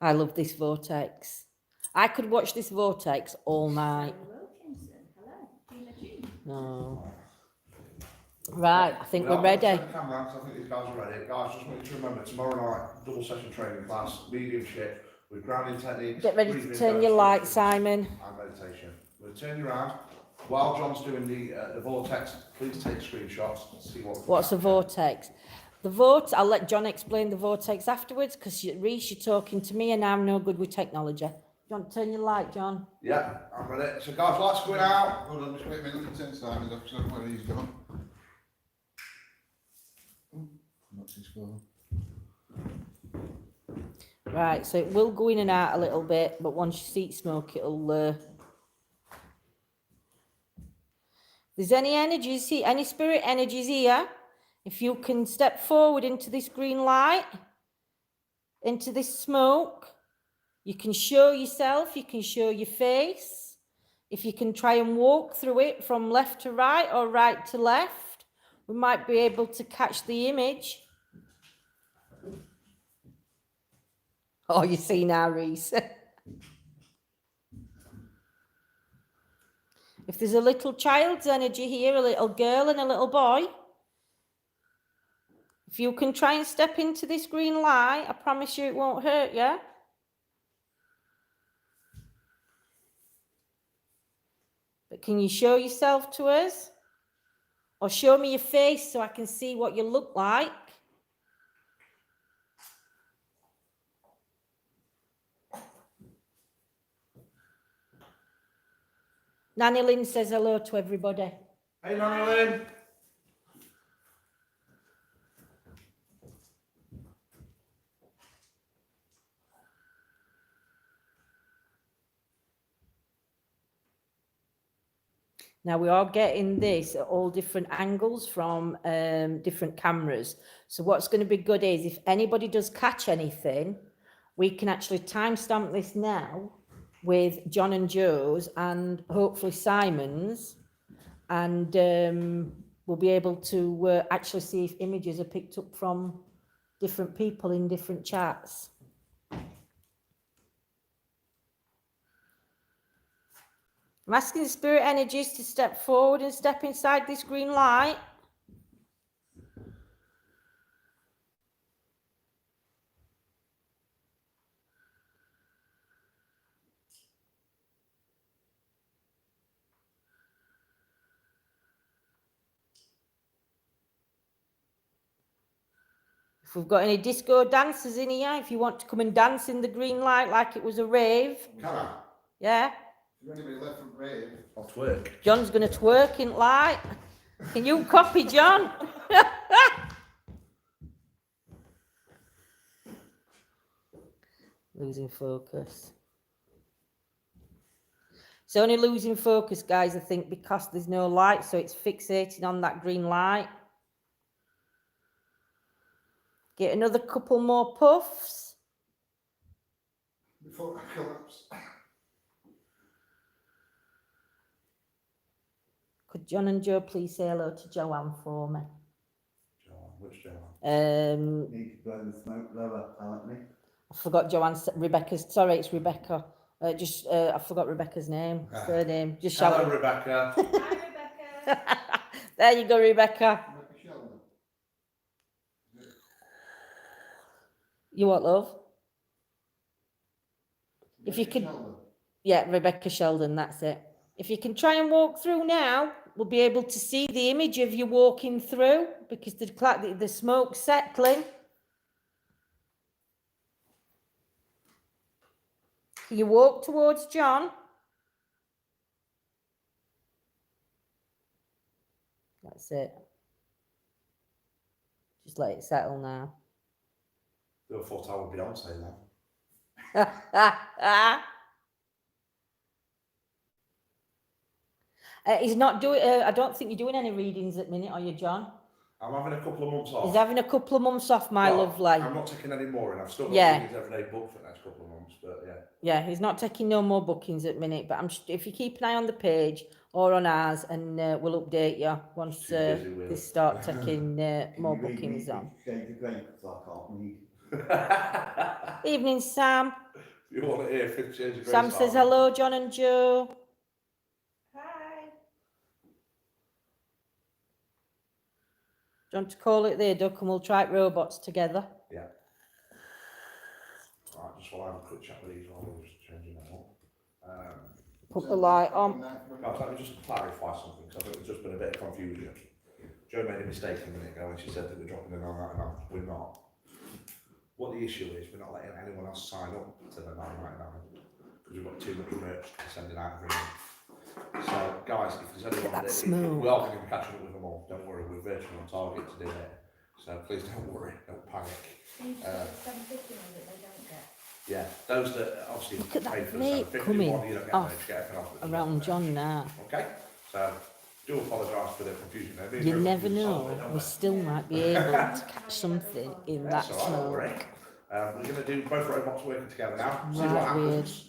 I love this vortex. I could watch this vortex all night. Wilkinson, hello. No. Right, I think we're ready. I think these guys are ready. Guys, just want you to remember, tomorrow night, double session training class, mediumship, with grounding techniques. Get ready to turn your light, Simon. And meditation. We'll turn you around. While John's doing the vortex, please take screenshots. See What's a vortex? I'll let John explain the vortex afterwards, because Reese, you're talking to me and I'm no good with technology. Do you want to turn your light, John? Yeah, I'm ready. So guys, lights going out. Hold on, just wait a minute, let me turn Simon off, because I don't know where he's gone. What's his phone? Right, so it will go in and out a little bit, but once you see it smoke, it'll... If there's any energies here, any spirit energies here, if you can step forward into this green light, into this smoke, you can show yourself, you can show your face. If you can try and walk through it from left to right or right to left, we might be able to catch the image. Oh, you see now, Reese. If there's a little child's energy here, a little girl and a little boy, if you can try and step into this green light, I promise you it won't hurt you. But can you show yourself to us? Or show me your face so I can see what you look like? Nanny Lynn says hello to everybody. Hey, Natalie. Now we are getting this at all different angles from different cameras. So what's going to be good is if anybody does catch anything, we can actually timestamp this now with John and Joe's and hopefully Simon's, and we'll be able to actually see if images are picked up from different people in different chats. I'm asking the spirit energies to step forward and step inside this green light. If we've got any disco dancers in here, if you want to come and dance in the green light like it was a rave, Can I? yeah. If anybody left from rave, I'll twerk. John's going to twerk in light. Can you copy, John? Losing focus. It's only losing focus, guys, I think, because there's no light, so it's fixating on that green light. Get another couple more puffs. before I collapse. Could John and Joe please say hello to Joanne for me? Joanne, which Joanne? Need to blow the smoke lower, apparently. I forgot Joanne's, Rebecca's, sorry, it's Rebecca. I forgot Rebecca's name, surname. Just shout Hello, it. Rebecca. Hi, Rebecca. There you go, Rebecca. You what, love? If you could, yeah, Rebecca Sheldon, that's it. If you can try and walk through now, we'll be able to see the image of you walking through because the smoke's settling. You walk towards John. That's it. Just let it settle now. I thought I would Beyonce then. He's not doing. I don't think you're doing any readings at the minute, are you, John? I'm having a couple of months off. He's having a couple of months off, my Well, lovely. I'm not taking any more, and I've still got readings every day booked for the next couple of months, but yeah. Yeah, he's not taking no more bookings at the minute, but if you keep an eye on the page or on ours, and we'll update you once Too busy with they it. start taking more Can you read bookings me on. 50 Shades of Grey, 'cause I can't read. Evening, Sam. You want to hear 50 Shades of Grey? Sam says hello, John and Joe. Hi. Do you want to call it there, Duck, and we'll try it robots together? Yeah. Right, just while I have a quick chat with these, I'll just changing that up. Put the light on. Guys, let me just clarify something, because I think there's just been a bit of confusion. Jo made a mistake a minute ago when she said that we're dropping in on £9.99. We're not. What the issue is, we're not letting anyone else sign up to the £9.99 because we've got too much merch sending out every month. So, guys, if there's anyone That that smell. we are going to be catching up with them all, don't worry, we're virtually on target to do it. So please don't worry, don't panic. Seems to get 750 ones that they don't get. Yeah, those that obviously Look at that pay for the vape 750 coming one, you don't get off those, get everything else. Around John now. Okay, so do apologise for the confusion there. Being You very never confused, know, don't we we? still might be able to catch something in that That's all right, don't worry. smoke. We're going to do both robots working together now. See what Right, happens.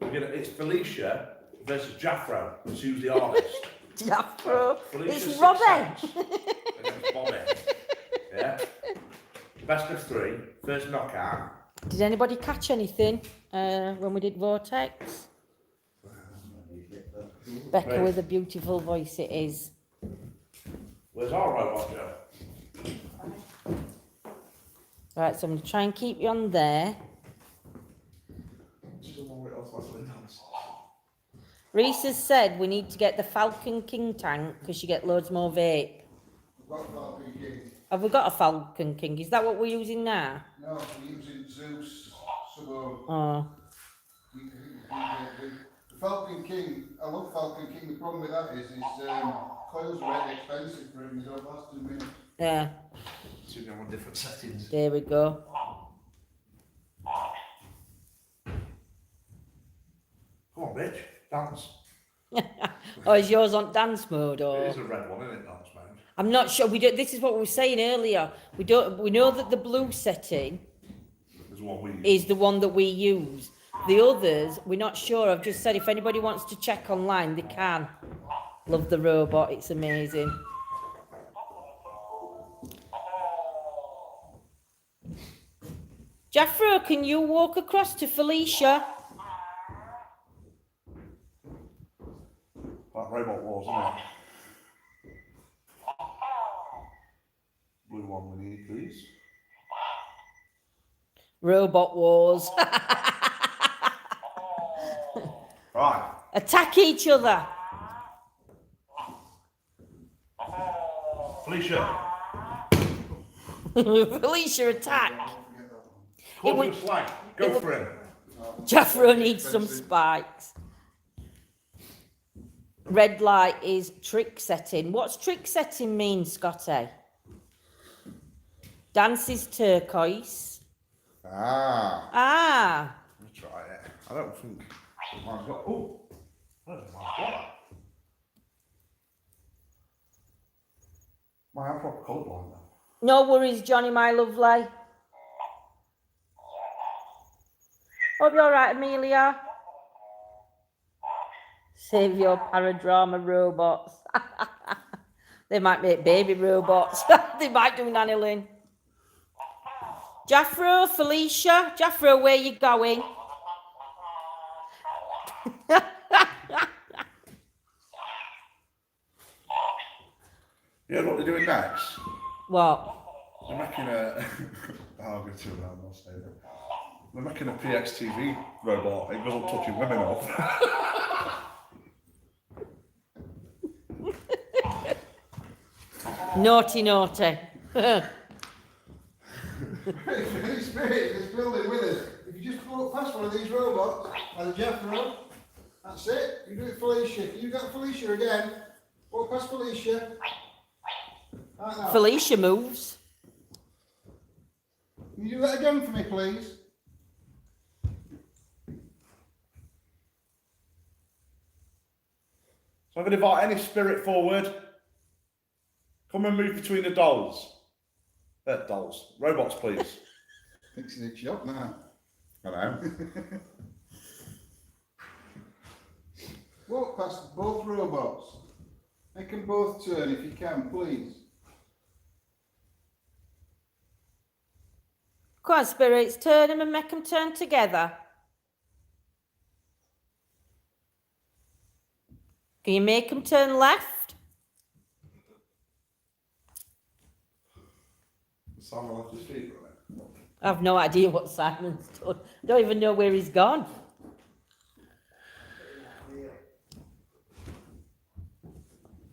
It's Felicia versus Jaffro. It's who's the artist. Jaffro, Felicia's it's 6 Robbie. cents, and then it's Bobby. Yeah. Best of 3. First knockout. Did anybody catch anything when we did Vortex? Becca Right. with a beautiful voice it is. Where's our robot, Joe? Right, so I'm going to try and keep you on there. Reese has said we need to get the Falcon King tank because you get loads more vape. Have we got a Falcon King? Is that what we're using now? No, we're using Zeus, Subo. Oh, The Falcon King, I love Falcon King, the problem with that is coils are really expensive for him, they don't last 2 minutes. yeah, Two them on different settings. there we go. Come on, bitch. Dance. Oh, is yours on dance mode It or? is a red one, isn't it, dance mode? I'm not sure. We don't. This is what we were saying earlier. We don't. We know that the blue setting There's one we use. is the one that we use. The others, we're not sure. I've just said if anybody wants to check online, they can. Love the robot. It's amazing. Jaffro, can you walk across to Felicia? Like Robot Wars, isn't it? Blue one we need, please. Robot Wars. Right. Attack each other. Felicia. Felicia attack. Call would- your slag. Go for him. Jeffro needs some spikes. Red light is trick setting. What's trick setting mean, Scotty? Dance is turquoise. Ah. Ah. Let me try it. I don't think mine's got. Oh. I don't think mine's got that. I'm proper colourblind now. No worries, Johnny, my lovely. Hope you're all right, Amelia. Save your paradrama robots. They might make baby robots. They might do Nanny Lynn. Jaffro, Felicia. Jaffro, where you going? Yeah, what they're doing next? What? They're making a. Oh, I'm going to too loud, I'll say that. They're making a PXTV robot. It wasn't touching women off. Naughty, naughty. Holy Spirit is building with us. If you just walk past one of these robots, like the Jeffro, that's it. You do it, Felicia. You got Felicia again. Walk past Felicia. Right now. Felicia moves. Can you do that again for me, please? So I'm going to invite any spirit forward. Come and move between the dolls. Dolls. Robots, please. Fixing it up now. I know. Walk past both robots. Make them both turn if you can, please. Come on, spirits, turn them and make them turn together. Can you make them turn left? Simon left his feet on it. I have no idea what Simon's done. I don't even know where he's gone.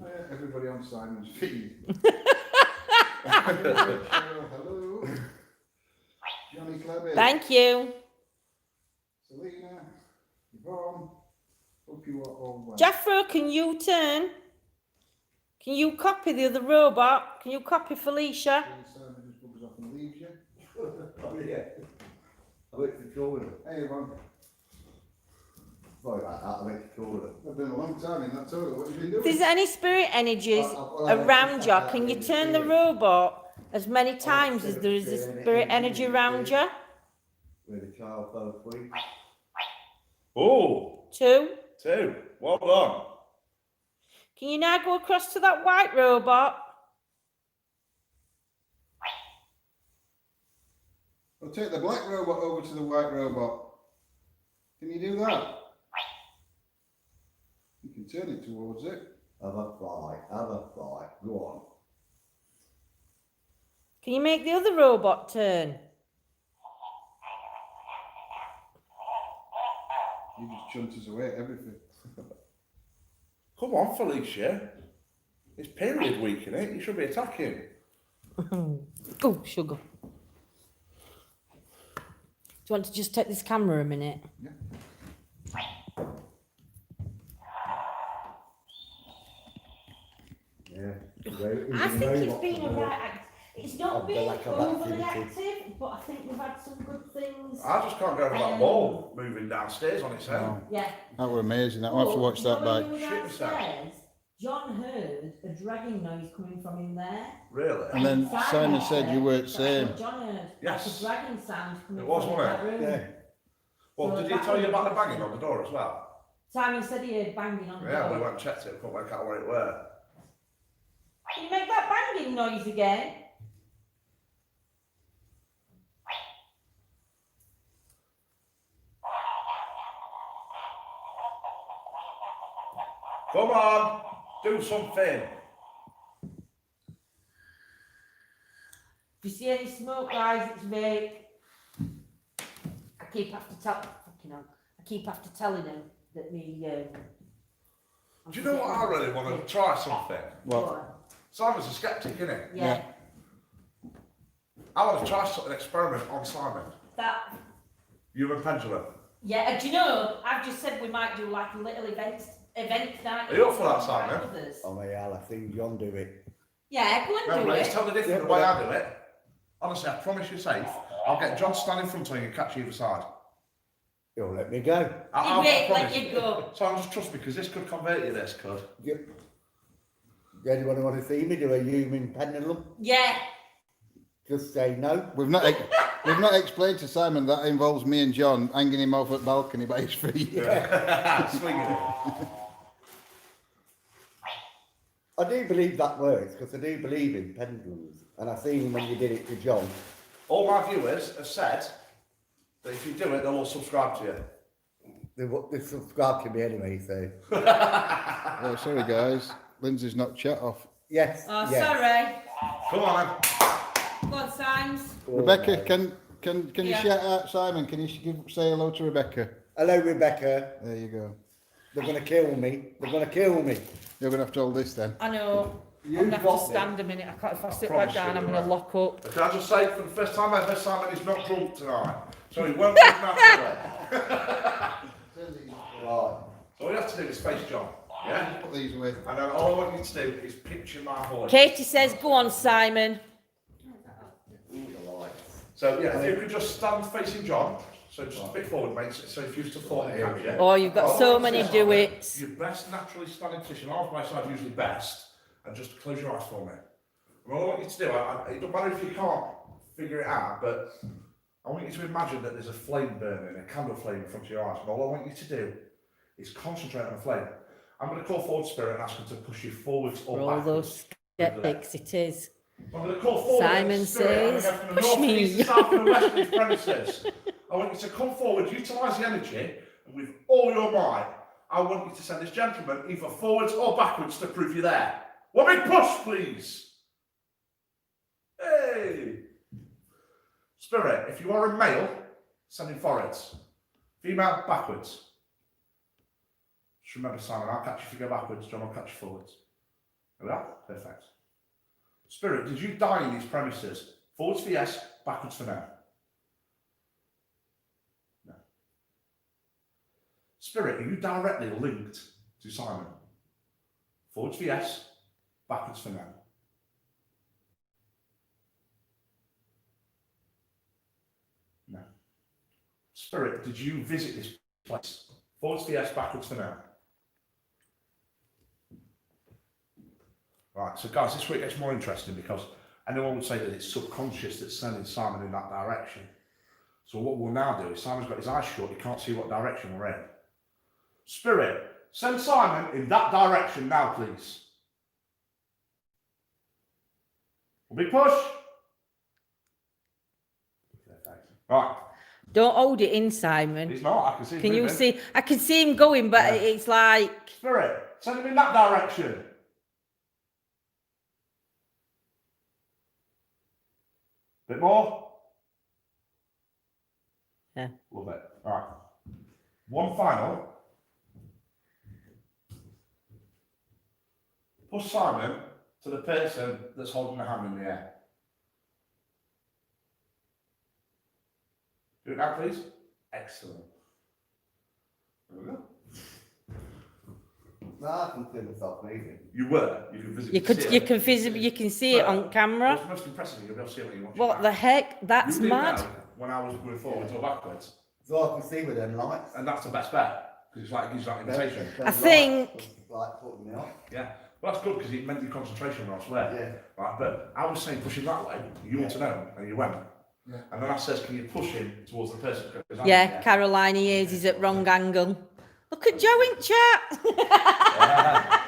Oh, yeah, everybody on Simon's feed. Hello. Johnny Clebby. Thank you. Selena. Yvonne. Hope you are all well. Jaffro, can you turn? Can you copy the other robot? Can you copy Felicia? Simon just buggers off and leaves you. Oh, yeah. I went to Jordan. Hey, Yvonne. Sorry about that, I went to Jordan. I've been a long time in that toilet. What have you been doing? If there's any spirit energies around you, can you turn the robot as many times as there is a spirit energy around you? Where the child fell asleep. Oh, 2. 2. Well done. Can you now go across to that white robot? I'll take the black robot over to the white robot. Can you do that? You can turn it towards it. Have a fly, go on. Can you make the other robot turn? You just chunt us away at everything. Come on, Felicia. It's period week, innit? You should be attacking. Oh, sugar. Do you want to just take this camera a minute? Yeah. Yeah. I think it's been a right. It's not Of the been lack of overly activity. active, but I think we've had some good things. I just can't go over that wall moving downstairs on its own. Yeah. That were amazing. I'll have to watch that back. When we were Shit myself. downstairs, John heard a dragging noise coming from in there. Really? And then Simon said you weren't That's saying. what John heard. Yes. Like a dragging sound coming It was, from wasn't that it? room. Yeah. Well, So did he that tell you was about the interesting. banging on the door as well? Simon said he heard banging on the Yeah, we door. went and checked it. We couldn't work out where it were. Can you make that banging noise again? Come on, do something. If you see any smoke, guys, it's vape. I keep after telling him that the. Do you know what I really want to try something? What? Simon's a skeptic, isn't he? Yeah. I want to try an experiment on Simon. That. Human pendulum. Yeah, do you know, I've just said we might do like a little event night. Are you up for that, Simon? Oh my God, I've seen John do it. Yeah, go and No, do but it's it. totally different the way I do it. Honestly, I promise you're safe. I'll get John stand in front of you and catch you either side. You'll let me go. I Wait, promise. let you go. So just trust me, because this could convert you, this could. Anyone want to see me do a human pendulum? Yeah. Just say no. We've not explained to Simon that involves me and John hanging him off at balcony by his feet. Swinging it. I do believe that works because I do believe in pendulums, and I seen when you did it to John. All my viewers have said that if you do it, they'll all subscribe to you. They subscribe to me anyway, so. Oh, sorry guys, Lindsay's knocked chat off. Yes. Oh, yes. sorry. Come on, then. Go on, Symes. Rebecca, can you Yeah. shout out Simon? Can you say hello to Rebecca? Hello, Rebecca. There you go. They're going to kill me. They're going to kill me. You're going to have to hold this then. I know. You I'm going to have got to me. stand a minute. I can't, if I sit promise back down, you I'm you going to won't. lock up. Can I just say, for the first time ever, Simon is not drunk tonight. So he won't drink naturally. Right. All you have to do is face John. Yeah? Put these away. And then all I want you to do is picture my voice. Katie says, go on, Simon. So yeah, if you could just stand facing John, so just a bit forward, mate. So if you used to fall in camp, yeah. Oh, you've got so many do-its. Your best naturally standing position, off my side usually best, and just close your eyes for me. And all I want you to do, it doesn't matter if you can't figure it out, but I want you to imagine that there's a flame burning, a candle flame in front of your eyes, and all I want you to do is concentrate on the flame. I'm going to call forward spirit and ask him to push you forwards or For all backwards. those skeptics, it is. I'm going to call forward Simon spirit, and says, I'm going to go from the "Push north, me." east, south and west of these premises. I want you to come forward, utilise the energy, and with all your might, I want you to send this gentleman either forwards or backwards to prove you're there. One big push, please. Hey! Spirit, if you are a male, send him forwards. Female, backwards. Just remember, Simon, I'll catch you if you go backwards, John will catch you forwards. There we are. Perfect. Spirit, did you die in these premises? Forwards for yes, backwards for no. No. Spirit, are you directly linked to Simon? Forwards for yes, backwards for no. No. Spirit, did you visit this place? Forwards for yes, backwards for no. Right, so guys, this is where it gets more interesting because anyone would say that it's subconscious that's sending Simon in that direction. So what we'll now do is Simon's got his eyes shut, he can't see what direction we're in. Spirit, send Simon in that direction now, please. Will be push. Right. Don't hold it in, Simon. He's not, I can see him Can you moving. see? I can see him going, but Yeah. it's like... Spirit, send him in that direction. Bit more? Yeah. Love it. All right. One final. Push Simon to the person that's holding the hand in the air. Do it now, please. Excellent. There we go. No, I can see myself moving. You were. You can visibly see it. You can visibly, you can see it on camera. What's most impressive, you'll be able to see it when you watch it What back. the heck? That's You did mad. know when I was going forwards or backwards, So I can see with them lights. and that's the best bet because it's like it gives you that invitation. Them I think- lights was like putting me off. Yeah, well that's good because it meant your concentration was elsewhere. Yeah. Right, but I was saying push him that way. You want to know, and you went. Yeah. And then I says, can you push him towards the person? 'Cause I'm- Yeah, Caroline, he is. He's at wrong angle. Look at Joe in chat. Yeah.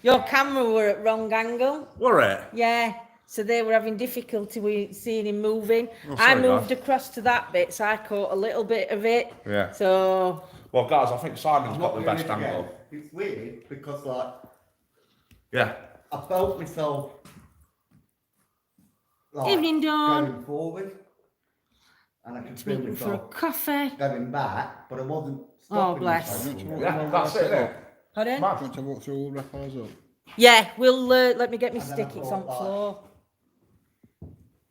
Your camera were at wrong angle. Were it? Yeah. So they were having difficulty with seeing him moving. Oh, I sorry, moved guys. across to that bit, so I caught a little bit of it. Yeah. So Well, guys, I think Simon's I'm got not the best doing it angle. again. It's weird because like Yeah. I felt myself like Evening, Dawn. going forward, and I could feel waiting for a myself coffee. going back, but I wasn't stopping bless. myself. Don't you want Yeah, to that's it, innit? Pardon? Mad. Do you want to walk through all Raphael's up? Yeah, we'll let me get my And then stick. I It's thought, on the floor.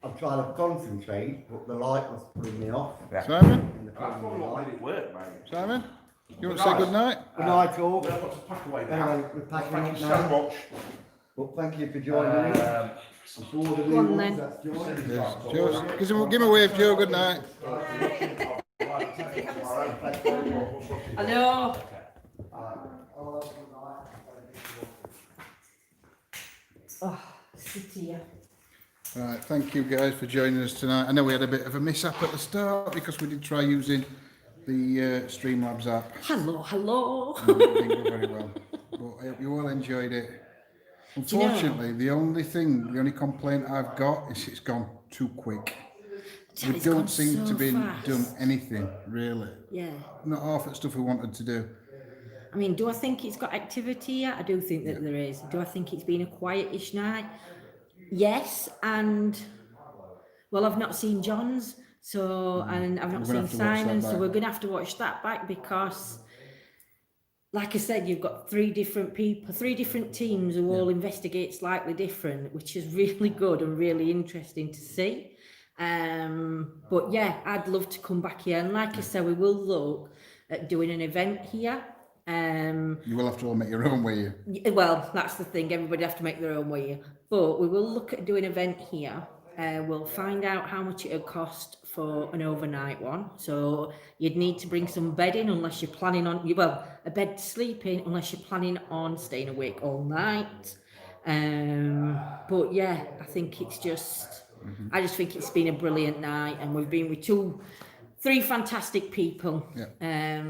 I I'm trying to concentrate, but the light was putting me off. Simon? In the That's film probably what light. made it work, mate. Simon? You want to say good night? Good night, all. We've got to pack away now. Anyway, we're packing Thank up you so now. much. But thank you for joining us. I'm bored of Go new on ones, then. that's joy. Yes. Joe, give him a wave, Joe. Good night. Hello. Oh, sit here. Right, thank you guys for joining us tonight. I know we had a bit of a mishap at the start because we did try using the Streamlabs app. Hello. And it didn't go very well. But I hope you all enjoyed it. Unfortunately, the only complaint I've got is it's gone too quick. We It's don't gone seem so to be fast. done anything, really. Yeah. Not half the stuff we wanted to do. I mean, do I think it's got activity yet? I do think that there is. Do I think it's been a quietish night? Yes, and well, I've not seen John's, so and I've not We're gonna seen have to watch that Simon's, so back. we're gonna have to watch that back because, like I said, you've got 3 different people, 3 different teams who all investigate slightly different, which is really good and really interesting to see. But yeah, I'd love to come back here, and like I said, we will look at doing an event here. You will have to all make your own way. Well, that's the thing. Everybody have to make their own way. But we will look at doing an event here. We'll find out how much it would cost for an overnight one. So you'd need to bring some bedding unless you're planning on, well, a bed to sleep in unless you're planning on staying awake all night. But yeah, I think it's just, I just think it's been a brilliant night, and we've been with 3 fantastic people. Yeah.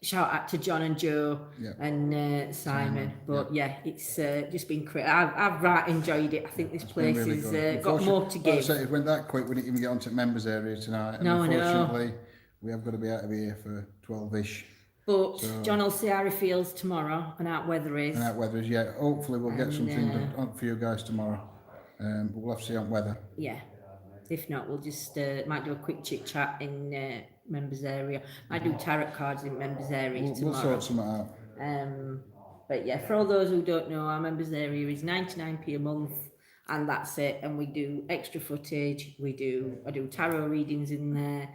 Shout out to John and Joe and Simon. But yeah, it's just been great. I've right enjoyed it. I think this place Really has good. got more to Like I give. said, it went that quick. We didn't even get onto members area tonight. And No, I know. unfortunately, we have got to be out of here for 12ish. But So- John will see how he feels tomorrow and how weather is. And that weather is, yeah. Hopefully, we'll get And, something on for you guys tomorrow. But we'll have to see on weather. Yeah. If not, we'll just might do a quick chit chat in members area. Might do tarot cards in members area We'll tomorrow. sort something out. But yeah, for all those who don't know, our members area is 99p a month, and that's it. And we do extra footage. I do tarot readings in there.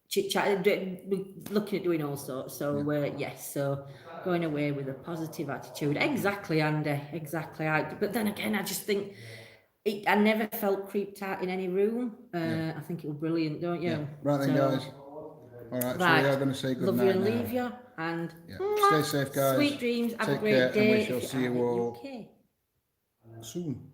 Chit chat. We're looking at doing all sorts. So yes, so going away with a positive attitude. Exactly, Andy. Exactly. But then again, I just think. I never felt creeped out in any room. I think it was brilliant, don't you? Yeah. Right then, So- guys. All right, so Right. we are going to say good Love night you and now. leave you, and Yeah. Stay safe, guys. sweet dreams. Have a Take great care, and we day. shall if see you're you out in all the UK. soon.